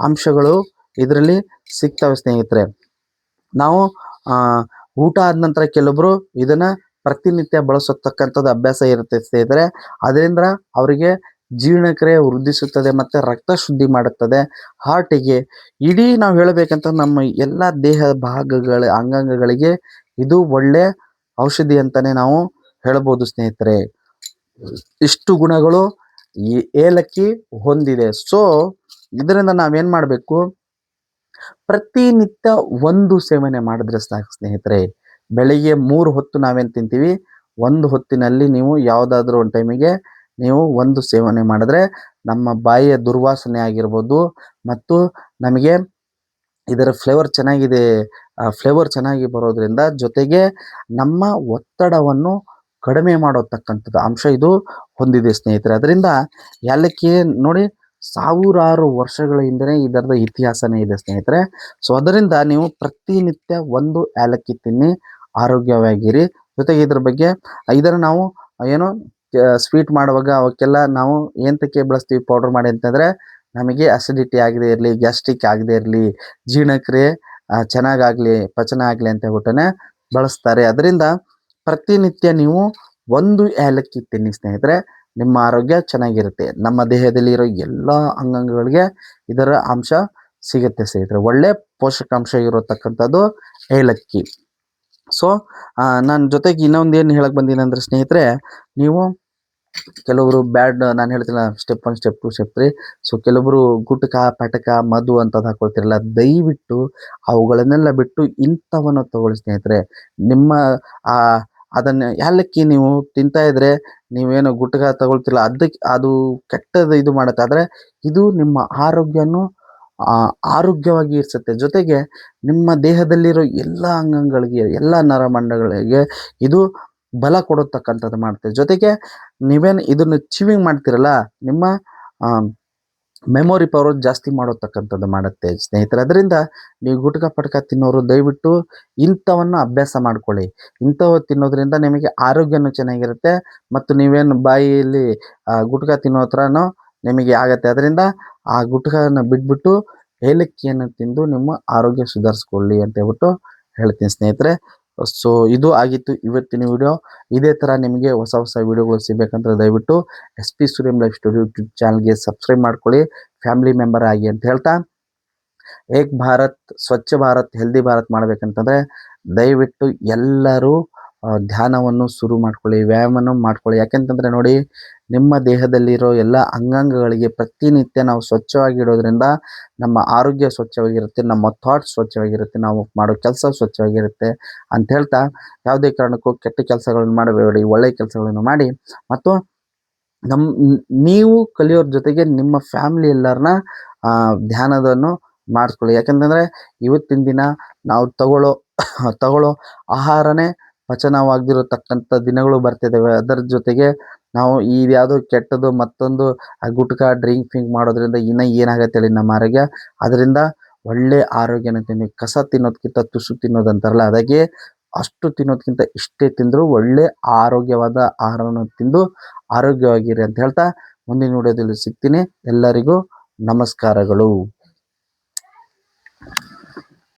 Speaker 1: ಅಂಶಗಳು ಇದರಲ್ಲಿ ಸಿಗ್ತವೆ ಸ್ನೇಹಿತರೆ. ನಾವು ಊಟ ಆದ ನಂತರ ಕೆಲವೊಬ್ಬರು ಇದನ್ನು ಪ್ರತಿನಿತ್ಯ ಬಳಸತಕ್ಕಂಥದ್ದು ಅಭ್ಯಾಸ ಇರುತ್ತೆ ಸ್ನೇಹಿತರೆ. ಅದರಿಂದ ಅವರಿಗೆ ಜೀರ್ಣಕ್ರಿಯೆ ವೃದ್ಧಿಸುತ್ತದೆ ಮತ್ತು ರಕ್ತ ಶುದ್ಧಿ ಮಾಡುತ್ತದೆ. ಹಾರ್ಟಿಗೆ, ಇಡೀ ನಾವು ಹೇಳಬೇಕಂತ ನಮ್ಮ ಎಲ್ಲ ದೇಹ ಅಂಗಾಂಗಗಳಿಗೆ ಇದು ಒಳ್ಳೆ ಔಷಧಿ ಅಂತಲೇ ನಾವು ಹೇಳ್ಬೋದು ಸ್ನೇಹಿತರೆ. ಇಷ್ಟು ಗುಣಗಳು ಈ ಏಲಕ್ಕಿ ಹೊಂದಿದೆ. ಸೊ ಇದರಿಂದ ನಾವೇನು ಮಾಡಬೇಕು, ಪ್ರತಿನಿತ್ಯ ಒಂದು ಸೇವನೆ ಮಾಡಿದ್ರೆ ಸಾಕು ಸ್ನೇಹಿತರೆ. ಬೆಳಿಗ್ಗೆ 3 ಹೊತ್ತು ನಾವೇನು ತಿಂತೀವಿ, ಒಂದು ಹೊತ್ತಿನಲ್ಲಿ ನೀವು ಯಾವುದಾದ್ರೂ ಒಂದು ಟೈಮಿಗೆ ನೀವು ಒಂದು ಸೇವನೆ ಮಾಡಿದ್ರೆ ನಮ್ಮ ಬಾಯಿಯ ದುರ್ವಾಸನೆ ಆಗಿರ್ಬೋದು ಮತ್ತು ನಮಗೆ ಇದರ ಫ್ಲೇವರ್ ಚೆನ್ನಾಗಿ ಬರೋದ್ರಿಂದ ಜೊತೆಗೆ ನಮ್ಮ ಒತ್ತಡವನ್ನು ಕಡಿಮೆ ಮಾಡತಕ್ಕಂಥದ್ದು ಅಂಶ ಇದು ಹೊಂದಿದೆ ಸ್ನೇಹಿತರೆ. ಅದರಿಂದ ಏಲಕ್ಕಿ ನೋಡಿ ಸಾವಿರಾರು ವರ್ಷಗಳ ಹಿಂದೆ ಇದರದ ಇತಿಹಾಸನೇ ಇದೆ ಸ್ನೇಹಿತರೆ. ಸೊ ಅದರಿಂದ ನೀವು ಪ್ರತಿನಿತ್ಯ ಒಂದು ಏಲಕ್ಕಿ ತಿನ್ನಿ, ಆರೋಗ್ಯವಾಗಿರಿ. ಜೊತೆಗೆ ಇದ್ರ ಬಗ್ಗೆ ಇದನ್ನು ನಾವು ಏನು ಸ್ವೀಟ್ ಮಾಡುವಾಗ ಅವಕ್ಕೆಲ್ಲ ನಾವು ಏಂತಕ್ಕೆ ಬಳಸ್ತೀವಿ ಪೌಡ್ರ್ ಮಾಡಿ ಅಂತಂದರೆ, ನಮಗೆ ಅಸಿಡಿಟಿ ಆಗದೆ ಇರಲಿ, ಗ್ಯಾಸ್ಟ್ರಿಕ್ ಆಗದೆ ಇರಲಿ, ಜೀರ್ಣಕ್ರಿಯೆ ಚೆನ್ನಾಗಾಗಲಿ, ಪಚನ ಆಗಲಿ ಅಂತ ಹೇಳ್ಬಿಟ್ಟೇ ಬಳಸ್ತಾರೆ. ಅದರಿಂದ ಪ್ರತಿನಿತ್ಯ ನೀವು ಒಂದು ಏಲಕ್ಕಿ ತಿನ್ನಿ ಸ್ನೇಹಿತರೆ, ನಿಮ್ಮ ಆರೋಗ್ಯ ಚೆನ್ನಾಗಿರುತ್ತೆ. ನಮ್ಮ ದೇಹದಲ್ಲಿರೋ ಎಲ್ಲ ಅಂಗಾಂಗಗಳಿಗೆ ಇದರ ಅಂಶ ಸಿಗುತ್ತೆ ಸ್ನೇಹಿತರೆ. ಒಳ್ಳೆ ಪೋಷಕಾಂಶ ಇರತಕ್ಕಂಥದ್ದು ಏಲಕ್ಕಿ. ಸೊ ನಾನು ಜೊತೆಗೆ ಇನ್ನೊಂದು ಏನು ಹೇಳಕ್ಕೆ ಬಂದೀನಿ ಅಂದರೆ ಸ್ನೇಹಿತರೆ, ನೀವು ಕೆಲವರು ನಾನು ಹೇಳ್ತಿಲ್ಲ ಸ್ಟೆಪ್ 1, ಸ್ಟೆಪ್ 2, ಸ್ಟೆಪ್ 3. ಸೊ ಕೆಲವೊಬ್ಬರು ಗುಟ್ಕ, ಪಟಕ, ಮಧು ಅಂತದ್ದು ಹಾಕೊಳ್ತಿರಲ್ಲ, ದಯವಿಟ್ಟು ಅವುಗಳನ್ನೆಲ್ಲ ಬಿಟ್ಟು ಇಂಥವನ್ನು ತಗೊಳ್ಳಿ ಸ್ನೇಹಿತರೆ. ನಿಮ್ಮ ಅದನ್ನು ಏಲಕ್ಕಿ ನೀವು ತಿಂತಾ ಇದ್ರೆ, ನೀವೇನು ಗುಟ್ಕ ತಗೊಳ್ತಿಲ್ಲ ಅದು ಕೆಟ್ಟದ್ದು ಇದು ಮಾಡುತ್ತೆ. ಆದರೆ ಇದು ನಿಮ್ಮ ಆರೋಗ್ಯವನ್ನು ಆರೋಗ್ಯವಾಗಿ ಇರಿಸುತ್ತೆ. ಜೊತೆಗೆ ನಿಮ್ಮ ದೇಹದಲ್ಲಿರೋ ಎಲ್ಲ ಅಂಗಾಂಗಗಳಿಗೆ, ಎಲ್ಲ ನರಮಂಡಗಳಿಗೆ ಇದು ಬಲ ಕೊಡತಕ್ಕಂಥದ್ದು ಮಾಡುತ್ತೆ. ಜೊತೆಗೆ ನೀವೇನು ಇದನ್ನು ಚೀವಿಂಗ್ ಮಾಡ್ತಿರಲ್ಲ, ನಿಮ್ಮ ಮೆಮೊರಿ ಪವರ್ ಜಾಸ್ತಿ ಮಾಡತಕ್ಕಂಥದ್ದು ಮಾಡುತ್ತೆ ಸ್ನೇಹಿತರೆ. ಅದರಿಂದ ನೀವು ಗುಟ್ಕ ಪಟಕ ತಿನ್ನೋರು ದಯವಿಟ್ಟು ಇಂಥವನ್ನು ಅಭ್ಯಾಸ ಮಾಡ್ಕೊಳ್ಳಿ. ಇಂಥವು ತಿನ್ನೋದ್ರಿಂದ ನಿಮಗೆ ಆರೋಗ್ಯನೂ ಚೆನ್ನಾಗಿರುತ್ತೆ ಮತ್ತು ನೀವೇನು ಬಾಯಿಯಲ್ಲಿ ಗುಟ್ಕ ತಿನ್ನೋ ಥರನೂ ನಿಮಗೆ ಆಗುತ್ತೆ. ಅದರಿಂದ ಆ ಗುಟ್ಕನ ಬಿಟ್ಬಿಟ್ಟು ಏಲಕ್ಕಿಯನ್ನು ತಿಂದು ನಿಮ್ಮ ಆರೋಗ್ಯ ಸುಧಾರಿಸ್ಕೊಳ್ಳಿ ಅಂತ ಹೇಳ್ಬಿಟ್ಟು ಹೇಳ್ತೀನಿ ಸ್ನೇಹಿತರೆ. ಸೊ ಇದು ಆಗಿತ್ತು ಇವತ್ತಿನ ವಿಡಿಯೋ. ಇದೇ ಥರ ನಿಮಗೆ ಹೊಸ ವಿಡಿಯೋಗಳು ಸಿಗಬೇಕಂದ್ರೆ ದಯವಿಟ್ಟು SP Suryam life studio YouTube ಚಾನಲ್ಗೆ ಸಬ್ಸ್ಕ್ರೈಬ್ ಮಾಡ್ಕೊಳ್ಳಿ, ಫ್ಯಾಮಿಲಿ ಮೆಂಬರ್ ಆಗಿ ಅಂತ ಹೇಳ್ತಾ, ಏಕ್ ಭಾರತ್ ಸ್ವಚ್ಛ ಭಾರತ್ ಹೆಲ್ದಿ ಭಾರತ್ ಮಾಡಬೇಕಂತಂದರೆ ದಯವಿಟ್ಟು ಎಲ್ಲರೂ ಧ್ಯಾನವನ್ನು ಶುರು ಮಾಡ್ಕೊಳ್ಳಿ, ವ್ಯಾಯಾಮವನ್ನು ಮಾಡ್ಕೊಳ್ಳಿ. ಯಾಕೆಂತಂದರೆ ನೋಡಿ, ನಿಮ್ಮ ದೇಹದಲ್ಲಿರೋ ಎಲ್ಲ ಅಂಗಾಂಗಗಳಿಗೆ ಪ್ರತಿನಿತ್ಯ ನಾವು ಸ್ವಚ್ಛವಾಗಿಡೋದ್ರಿಂದ ನಮ್ಮ ಆರೋಗ್ಯ ಸ್ವಚ್ಛವಾಗಿರುತ್ತೆ, ನಮ್ಮ ಥಾಟ್ಸ್ ಸ್ವಚ್ಛವಾಗಿರುತ್ತೆ, ನಾವು ಮಾಡೋ ಕೆಲಸ ಸ್ವಚ್ಛವಾಗಿರುತ್ತೆ ಅಂತ ಹೇಳ್ತಾ, ಯಾವುದೇ ಕಾರಣಕ್ಕೂ ಕೆಟ್ಟ ಕೆಲಸಗಳನ್ನು ಮಾಡಬೇಡಿ, ಒಳ್ಳೆಯ ಕೆಲಸಗಳನ್ನು ಮಾಡಿ. ಮತ್ತು ನೀವು ಕಲಿಯೋರ ಜೊತೆಗೆ ನಿಮ್ಮ ಫ್ಯಾಮಿಲಿ ಎಲ್ಲರನ್ನ ಧ್ಯಾನವನ್ನು ಮಾಡಿಸ್ಕೊಳ್ಳಿ. ಯಾಕೆಂತಂದರೆ ಇವತ್ತಿನ ದಿನ ನಾವು ತಗೊಳ್ಳೋ ಆಹಾರನೇ ಪಚನವಾಗದಿರತಕ್ಕಂಥ ದಿನಗಳು ಬರ್ತಿದ್ದಾವೆ. ಅದರ ಜೊತೆಗೆ ನಾವು ಯಾವುದೋ ಕೆಟ್ಟದ್ದು ಮತ್ತೊಂದು ಗುಟ್ಕ ಡ್ರಿಂಕಿಂಗ್ ಮಾಡೋದ್ರಿಂದ ಇನ್ನೂ ಏನಾಗುತ್ತೆ ಹೇಳಿ ನಮ್ಮ ಆರೋಗ್ಯ. ಅದರಿಂದ ಒಳ್ಳೆ ಆರೋಗ್ಯನ ತಿನ್ನಿ. ಕಸ ತಿನ್ನೋದಕ್ಕಿಂತ ತುಸು ತಿನ್ನೋದಂತಾರಲ್ಲ, ಅದಾಗೆ ಅಷ್ಟು ತಿನ್ನೋದಕ್ಕಿಂತ ಇಷ್ಟೇ ತಿಂದರೂ ಒಳ್ಳೆ ಆರೋಗ್ಯವಾದ ಆಹಾರವನ್ನು ತಿಂದು ಆರೋಗ್ಯವಾಗಿರಿ ಅಂತ ಹೇಳ್ತಾ ಮುಂದಿನ ವಿಡಿಯೋದಲ್ಲಿ ಸಿಗ್ತೀನಿ. ಎಲ್ಲರಿಗೂ ನಮಸ್ಕಾರಗಳು.